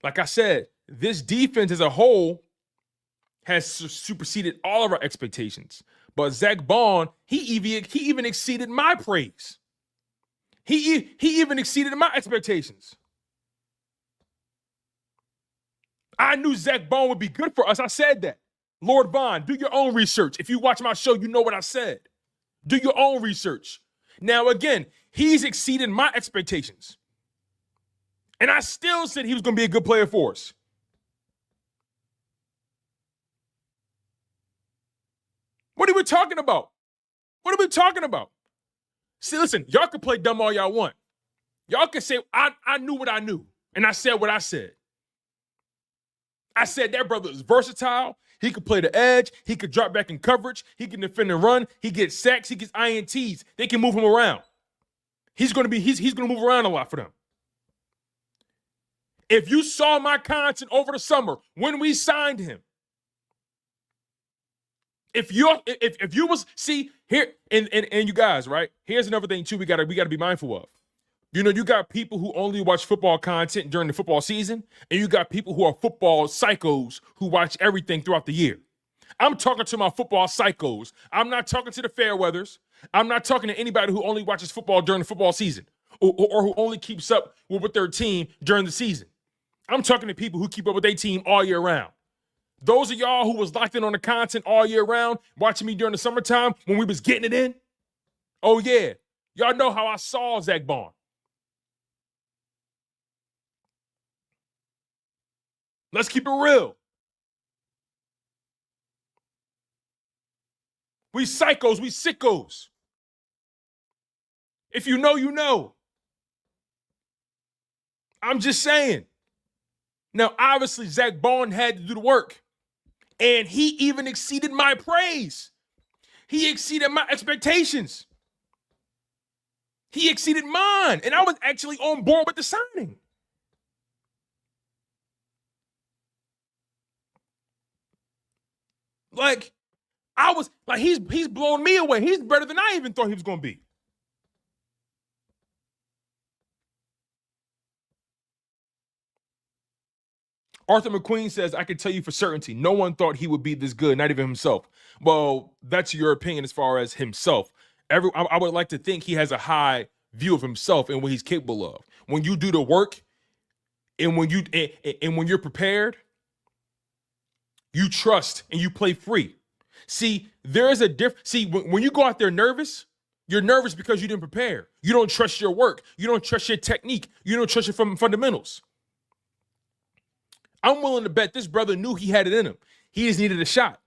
like I said, this defense as a whole has superseded all of our expectations. But Zach Bond, he even exceeded my praise. He even exceeded my expectations. I knew Zach Bond would be good for us. I said that. Lord Vaughn, do your own research. If you watch my show, you know what I said. Do your own research. Now, again, he's exceeded my expectations. And I still said he was going to be a good player for us. What are we talking about? What are we talking about? See, listen, y'all can play dumb all y'all want. Y'all can say, I knew what I knew, and I said what I said. I said that brother is versatile. He could play the edge. He could drop back in coverage. He can defend and run. He gets sacks. He gets INTs. They can move him around. He's gonna move around a lot for them. If you saw my content over the summer when we signed him, if you was see here and you guys, right? Here's another thing too we gotta be mindful of. You know, you got people who only watch football content during the football season, and you got people who are football psychos who watch everything throughout the year. I'm talking to my football psychos. I'm not talking to the fair weathers. I'm not talking to anybody who only watches football during the football season or who only keeps up with their team during the season. I'm talking to people who keep up with their team all year round. Those of y'all who was locked in on the content all year round, watching me during the summertime when we was getting it in, oh yeah, y'all know how I saw Zach Bond. Let's keep it real. We psychos, we sickos. If you know, you know. I'm just saying. Now, obviously, Zach Bond had to do the work. And he even exceeded my praise. He exceeded my expectations. He exceeded mine. And I was actually on board with the signing. Like, I was like, he's blown me away. He's better than I even thought he was going to be. Arthur McQueen says, I can tell you for certainty, no one thought he would be this good, not even himself. Well, that's your opinion as far as himself. I would like to think he has a high view of himself and what he's capable of. When you do the work and when you're prepared, you trust and you play free. See, there is a difference. See, when you go out there nervous, you're nervous because you didn't prepare. You don't trust your work. You don't trust your technique. You don't trust your fundamentals. I'm willing to bet this brother knew he had it in him. He just needed a shot.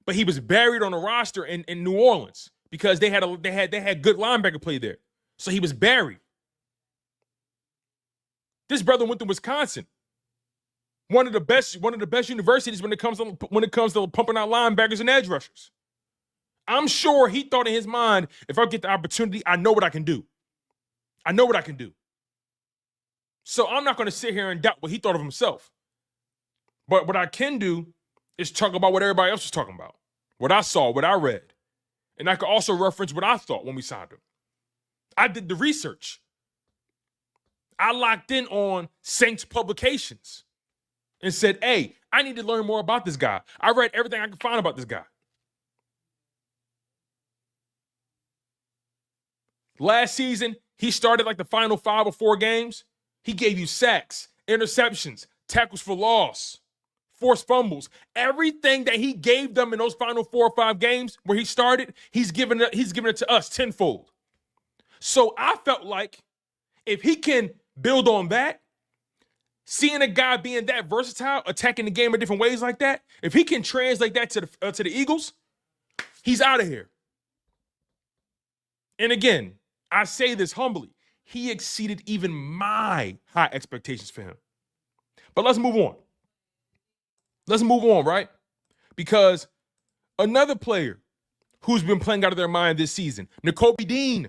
But he was buried on a roster in New Orleans because they had good linebacker play there. So he was buried. This brother went to Wisconsin. One of the best universities when it comes to pumping out linebackers and edge rushers. I'm sure he thought in his mind, if I get the opportunity, I know what I can do. I know what I can do. So I'm not going to sit here and doubt what he thought of himself. But what I can do is talk about what everybody else was talking about, what I saw, what I read. And I could also reference what I thought when we signed him. I did the research. I locked in on Saints publications and said, hey, I need to learn more about this guy. I read everything I could find about this guy. Last season, he started like the final 5 or 4 games. He gave you sacks, interceptions, tackles for loss, forced fumbles. Everything that he gave them in those final 4 or 5 games where he started, he's given it to us tenfold. So I felt like if he can build on that, seeing a guy being that versatile, attacking the game in different ways like that, if he can translate that to the Eagles, he's out of here. And again, I say this humbly, he exceeded even my high expectations for him. But let's move on. Let's move on, right? Because another player who's been playing out of their mind this season, Nakobe Dean.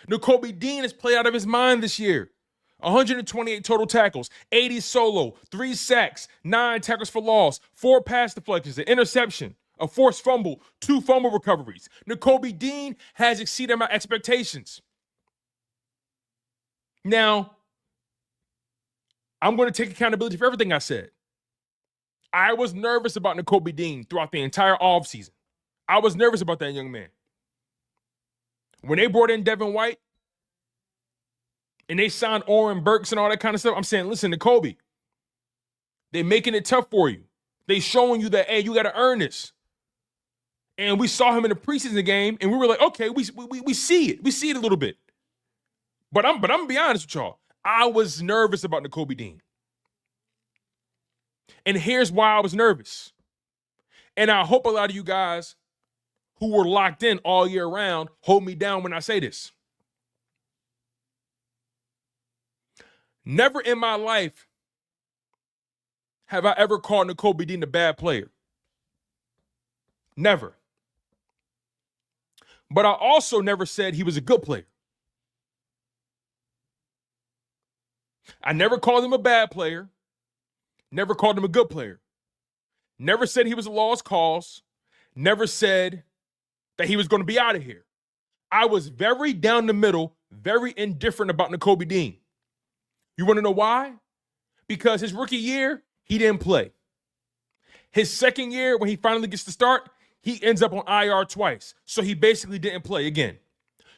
Nakobe Dean has played out of his mind this year. 128 total tackles, 80 solo, 3 sacks, 9 tackles for loss, 4 pass deflections, an interception, a forced fumble, 2 fumble recoveries. Nakobe Dean has exceeded my expectations. Now, I'm going to take accountability for everything I said. I was nervous about Nakobe Dean throughout the entire offseason. I was nervous about that young man. When they brought in Devin White and they signed Oren Burks and all that kind of stuff, I'm saying, listen, Nakobe, they're making it tough for you. They showing you that, hey, you got to earn this. And we saw him in the preseason game, and we were like, okay, we see it. We see it a little bit. But I'm going to be honest with y'all. I was nervous about Nakobe Dean. And here's why I was nervous. And I hope a lot of you guys who were locked in all year round hold me down when I say this. Never in my life have I ever called Nakobe Dean a bad player. Never. But I also never said he was a good player. I never called him a bad player. Never called him a good player. Never said he was a lost cause. Never said that he was going to be out of here. I was very down the middle, very indifferent about Nakobe Dean. You want to know why? Because his rookie year, he didn't play. His second year, when he finally gets to start, he ends up on IR twice. So he basically didn't play again.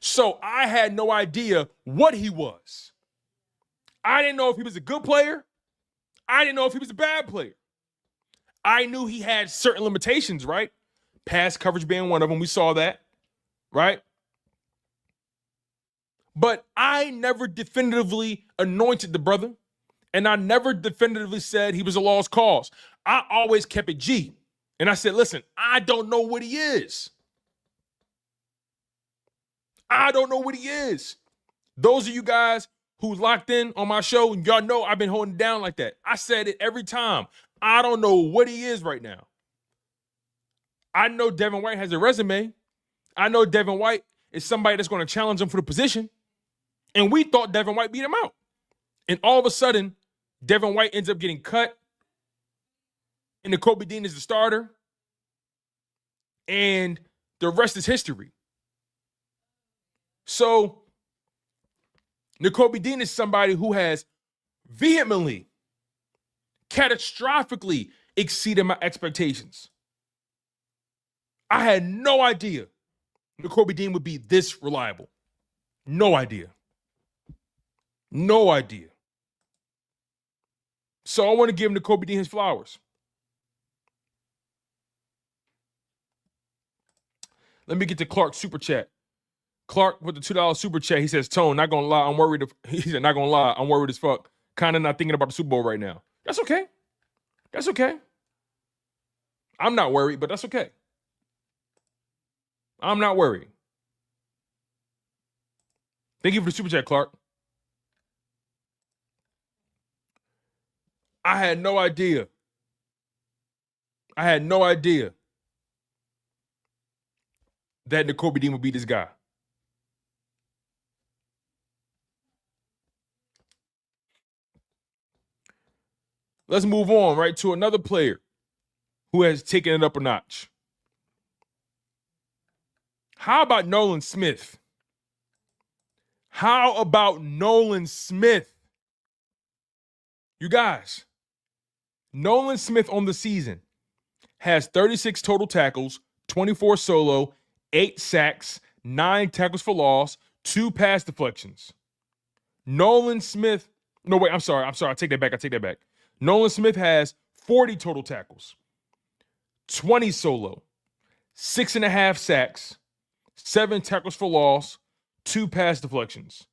So I had no idea what he was. I didn't know if he was a good player. I didn't know if he was a bad player. I knew he had certain limitations, right? Pass coverage being one of them. We saw that, right? But I never definitively anointed the brother, and I never definitively said he was a lost cause. I always kept it G. And I said, listen, I don't know what he is. I don't know what he is. Those of you guys who locked in on my show, and y'all know I've been holding it down like that. I said it every time. I don't know what he is right now. I know Devin White has a resume. I know Devin White is somebody that's going to challenge him for the position. And we thought Devin White beat him out. And all of a sudden, Devin White ends up getting cut. And Nakobe Dean is the starter. And the rest is history. So, Nakobe Dean is somebody who has vehemently, catastrophically exceeded my expectations. I had no idea Nakobe Dean would be this reliable. No idea. No idea. So I want to give Nakobe Dean his flowers. Let me get to Clark's super chat. Clark with the $2 super chat. He says, Tone, not gonna lie, I'm worried. He said, not gonna lie, I'm worried as fuck. Kind of not thinking about the Super Bowl right now. That's okay. That's okay. I'm not worried, but that's okay. I'm not worried. Thank you for the super chat, Clark. I had no idea. I had no idea that Nakobe Dean would be this guy. Let's move on, right, to another player who has taken it up a notch. How about Nolan Smith? How about Nolan Smith? You guys, Nolan Smith on the season has 36 total tackles, 24 solo, 8 sacks, 9 tackles for loss, 2 pass deflections. Nolan Smith, no, wait, I'm sorry. I take that back. Nolan Smith has 40 total tackles, 20 solo, 6.5 sacks, 7 tackles for loss, 2 pass deflections,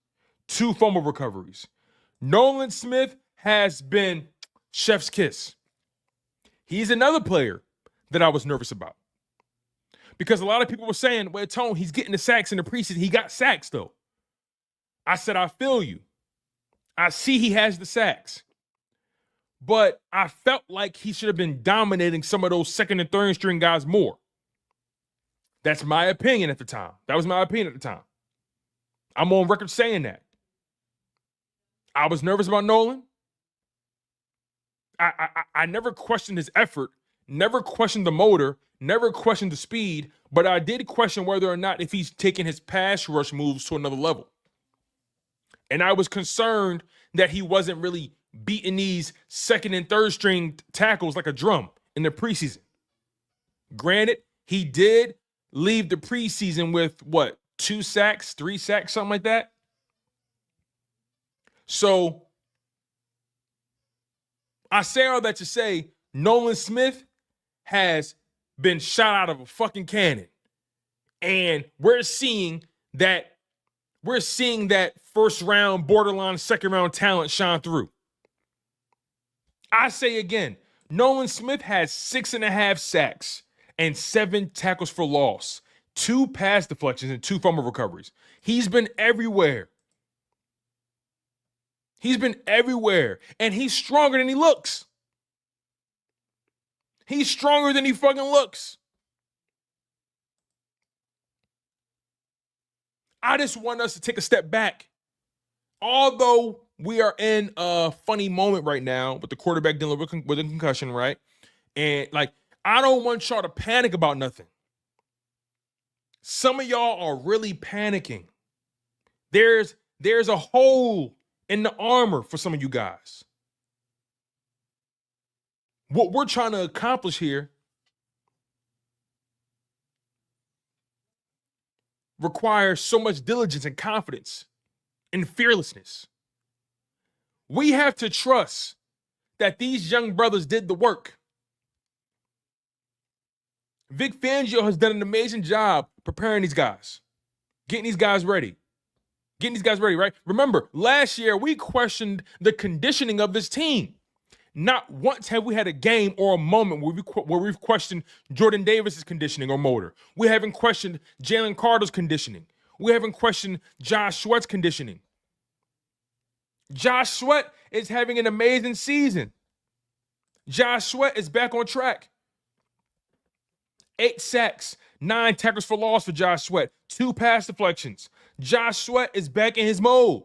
2 fumble recoveries. Nolan Smith has been chef's kiss. He's another player that I was nervous about. Because a lot of people were saying, well, Tone, he's getting the sacks in the preseason. He got sacks, though. I said, I feel you. I see he has the sacks. But I felt like he should have been dominating some of those second and third string guys more. That's my opinion at the time. That was my opinion at the time. I'm on record saying that. I was nervous about Nolan. I never questioned his effort, never questioned the motor, never questioned the speed, but I did question whether or not if he's taking his pass rush moves to another level. And I was concerned that he wasn't really beating these second and third string tackles like a drum in the preseason. Granted, he did leave the preseason with, 2 sacks, 3 sacks, something like that? So I say all that to say Nolan Smith has been shot out of a fucking cannon. And we're seeing that first round, borderline second round talent shine through. I say again, Nolan Smith has 6.5 sacks and 7 tackles for loss, 2 pass deflections, and 2 fumble recoveries. He's been everywhere. He's been everywhere, and he's stronger than he looks. He's stronger than he fucking looks. I just want us to take a step back. Although we are in a funny moment right now with the quarterback dealing with a concussion, right? And like, I don't want y'all to panic about nothing. Some of y'all are really panicking. There's a hole in the armor for some of you guys. What we're trying to accomplish here requires so much diligence and confidence and fearlessness. We have to trust that these young brothers did the work. Vic Fangio has done an amazing job preparing these guys, getting these guys ready, right? Remember, last year we questioned the conditioning of this team. Not once have we had a game or a moment where we've questioned Jordan Davis's conditioning or motor. We haven't questioned Jalen Carter's conditioning. We haven't questioned Josh Sweat's conditioning. Josh Sweat is having an amazing season. Josh Sweat is back on track. 8 sacks, 9 tackles for loss for Josh Sweat, 2 pass deflections. Josh Sweat is back in his mode.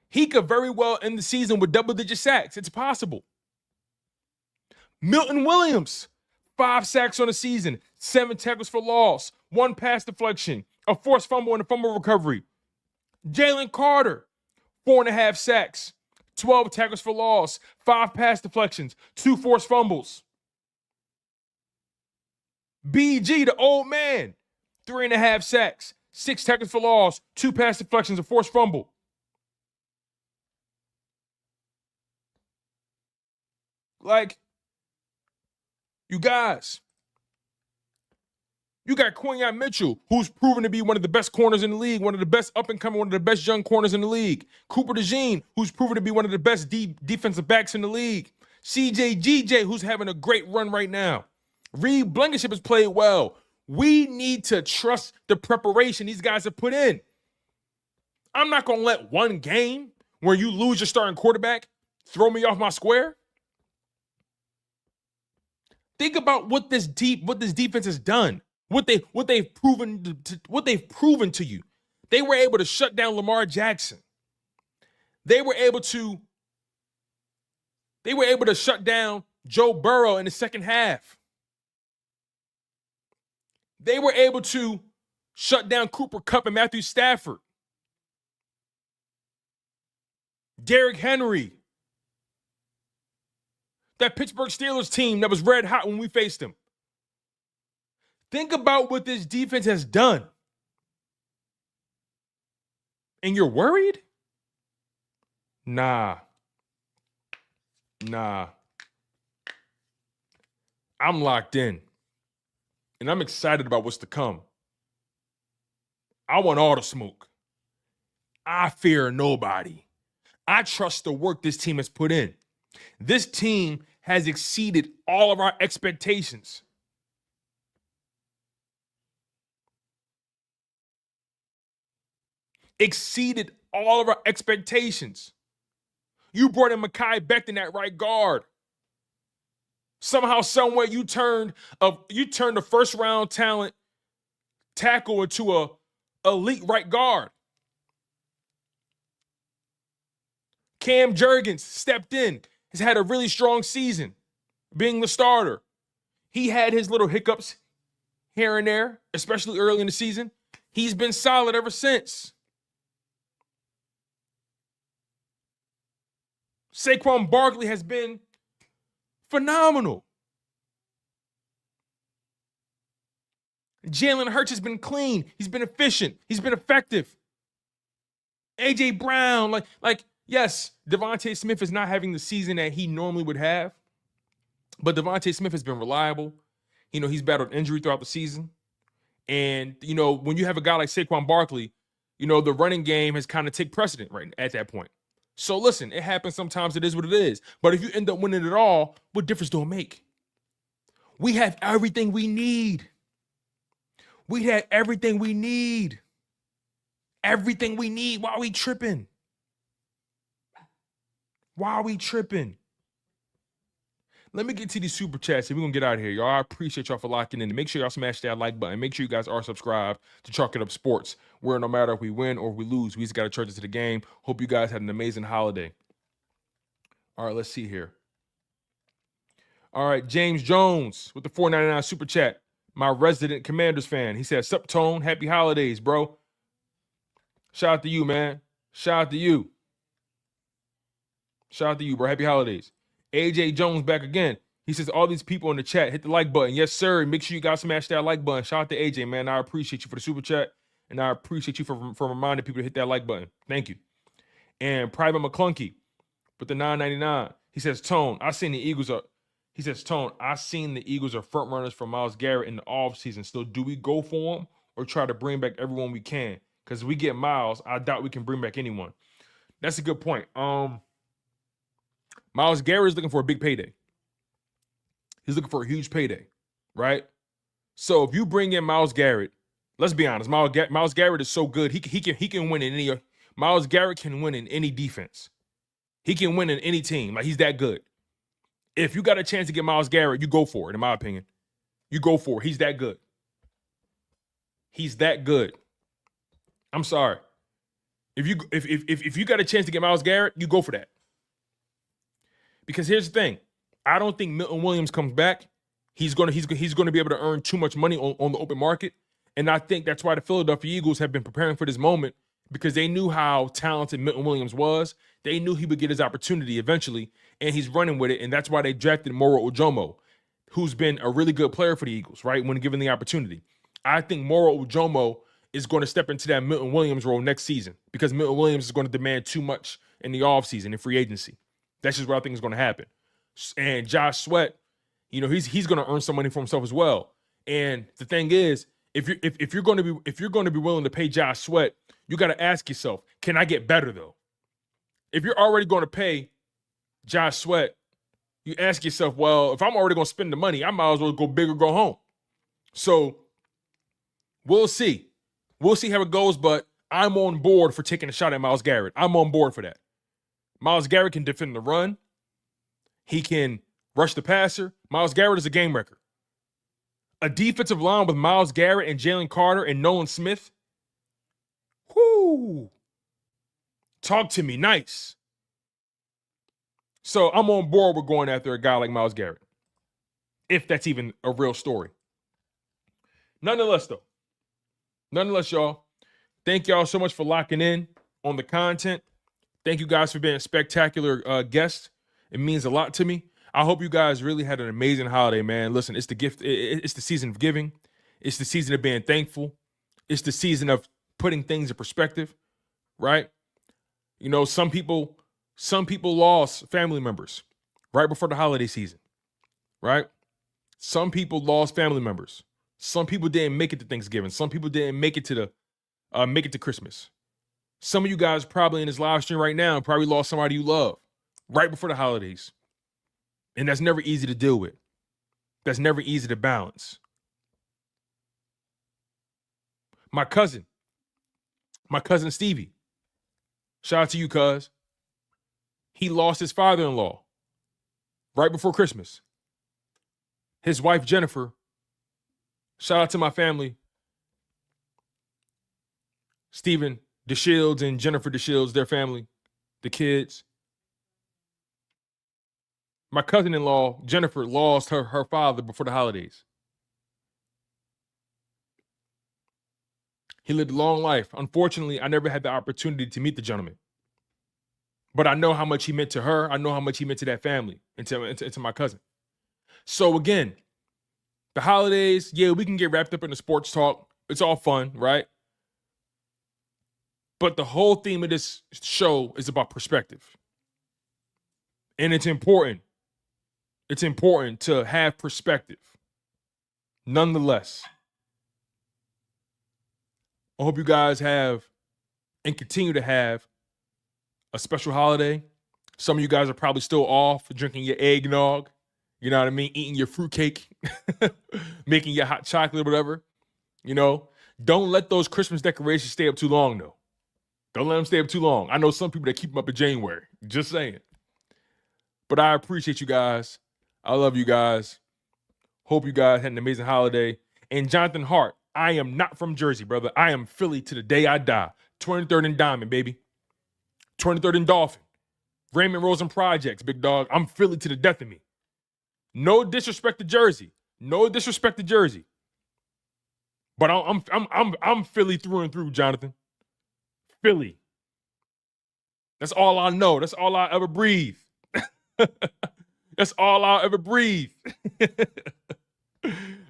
He could very well end the season with double-digit sacks. It's possible. Milton Williams, 5 sacks on the season, 7 tackles for loss, 1 pass deflection, a forced fumble and a fumble recovery. Jalen Carter, 4.5 sacks, 12 tackles for loss, 5 pass deflections, 2 forced fumbles. BG, the old man, 3.5 sacks, 6 tackles for loss, 2 pass deflections, a forced fumble. Like, you guys, you got Quinyon Mitchell, who's proven to be one of the best corners in the league, one of the best up-and-coming, one of the best young corners in the league. Cooper DeJean, who's proven to be one of the best defensive backs in the league. CJ GJ, who's having a great run right now. Reed Blankenship has played well. We need to trust the preparation these guys have put in. I'm not going to let one game where you lose your starting quarterback throw me off my square. Think about what this defense has done. What they've proven to you. They were able to shut down Lamar Jackson. They were able to shut down Joe Burrow in the second half. They were able to shut down Cooper Kupp and Matthew Stafford. Derrick Henry. That Pittsburgh Steelers team that was red hot when we faced them. Think about what this defense has done. And you're worried? Nah. I'm locked in. And I'm excited about what's to come. I want all the smoke. I fear nobody. I trust the work this team has put in. This team has exceeded all of our expectations. Exceeded all of our expectations. You brought in McKee Becton at right guard. Somehow, somewhere, you turned a first-round talent tackle into a elite right guard. Cam Jurgens stepped in, has had a really strong season, being the starter. He had his little hiccups here and there, especially early in the season. He's been solid ever since. Saquon Barkley has been phenomenal. Jalen Hurts has been clean. He's been efficient. He's been effective. A.J. Brown, yes, Devontae Smith is not having the season that he normally would have, but Devontae Smith has been reliable. He's battled injury throughout the season. And, when you have a guy like Saquon Barkley, the running game has kind of taken precedent right at that point. So listen, it happens sometimes. It is what it is. But if you end up winning it all, what difference do it make? We have everything we need. We had everything we need. everything we need. Why are we tripping? Why are we tripping? Let me get to these super chats and we're going to get out of here. Y'all, I appreciate y'all for locking in. And make sure y'all smash that like button. Make sure you guys are subscribed to Chalk It Up Sports, where no matter if we win or we lose, we just got to charge it to the game. Hope you guys had an amazing holiday. All right, let's see here. All right, James Jones with the $4.99 super chat. My resident Commanders fan. He said, "Sup, Tone? Happy holidays, bro." Shout out to you, man. Shout out to you. Shout out to you, bro. Happy holidays. AJ Jones back again. He says, all these people in the chat, hit the like button. Yes, sir. Make sure you guys smash that like button. Shout out to AJ, man. I appreciate you for the super chat, and I appreciate you for reminding people to hit that like button. Thank you. And Private McClunky with the $9.99. He says, Tone, I seen the Eagles are front runners for Myles Garrett in the offseason. So do we go for him or try to bring back everyone we can? Because if we get Myles, I doubt we can bring back anyone. That's a good point. Myles Garrett is looking for a big payday. He's looking for a huge payday, right? So if you bring in Myles Garrett, let's be honest, Myles Garrett is so good. He can win in any. Myles Garrett can win in any defense. He can win in any team. Like, he's that good. If you got a chance to get Myles Garrett, you go for it. In my opinion, you go for it. He's that good. He's that good. I'm sorry. If you got a chance to get Myles Garrett, you go for that. Because here's the thing, I don't think Milton Williams comes back. He's gonna be able to earn too much money on the open market, and I think that's why the Philadelphia Eagles have been preparing for this moment, because they knew how talented Milton Williams was. They knew he would get his opportunity eventually, and he's running with it, and that's why they drafted Moro Ojomo, who's been a really good player for the Eagles, right, when given the opportunity. I think Moro Ojomo is going to step into that Milton Williams role next season, because Milton Williams is going to demand too much in the offseason, in free agency. That's just what I think is going to happen. And Josh Sweat, he's going to earn some money for himself as well. And the thing is, if you're going to be willing to pay Josh Sweat, you got to ask yourself, can I get better though? If you're already going to pay Josh Sweat, you ask yourself, well, if I'm already going to spend the money, I might as well go big or go home. So we'll see. We'll see how it goes, but I'm on board for taking a shot at Myles Garrett. I'm on board for that. Myles Garrett can defend the run. He can rush the passer. Myles Garrett is a game wrecker. A defensive line with Myles Garrett and Jalen Carter and Nolan Smith. Whoo! Talk to me nice. So I'm on board with going after a guy like Myles Garrett, if that's even a real story. Nonetheless, y'all, thank y'all so much for locking in on the content. Thank you guys for being a spectacular guest. It means a lot to me. I hope you guys really had an amazing holiday, man. Listen, it's the gift. It's the season of giving. It's the season of being thankful. It's the season of putting things in perspective, right? Some people lost family members right before the holiday season, right? Some people lost family members. Some people didn't make it to Thanksgiving. Some people didn't make it to Christmas. Some of you guys probably in this live stream right now probably lost somebody you love right before the holidays. And that's never easy to deal with. That's never easy to balance. My cousin Stevie, shout out to you, cuz. He lost his father-in-law right before Christmas. His wife, Jennifer, shout out to my family, Stephen DeShields and Jennifer DeShields, their family, the kids. My cousin-in-law, Jennifer, lost her father before the holidays. He lived a long life. Unfortunately, I never had the opportunity to meet the gentleman. But I know how much he meant to her. I know how much he meant to that family and to my cousin. So again, the holidays, yeah, we can get wrapped up in the sports talk. It's all fun, right? But the whole theme of this show is about perspective. And it's important. It's important to have perspective. Nonetheless, I hope you guys have and continue to have a special holiday. Some of you guys are probably still off drinking your eggnog, you know what I mean? Eating your fruitcake, making your hot chocolate or whatever. Don't let those Christmas decorations stay up too long, though. Don't let them stay up too long. I know some people that keep them up in January. Just saying. But I appreciate you guys. I love you guys. Hope you guys had an amazing holiday. And Jonathan Hart, I am not from Jersey, brother. I am Philly to the day I die. 23rd and Diamond, baby. 23rd and Dolphin. Raymond Rosen Projects, big dog. I'm Philly to the death of me. No disrespect to Jersey. No disrespect to Jersey. But I'm Philly through and through, Jonathan. Philly. That's all I know. That's all I ever breathe. That's all I'll ever breathe.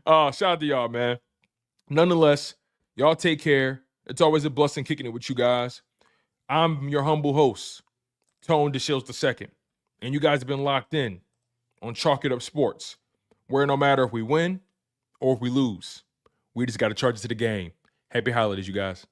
Shout out to y'all, man. Nonetheless, y'all take care. It's always a blessing kicking it with you guys. I'm your humble host, Tone DeShields II. And you guys have been locked in on Chalk It Up Sports, where no matter if we win or if we lose, we just got to charge it to the game. Happy holidays, you guys.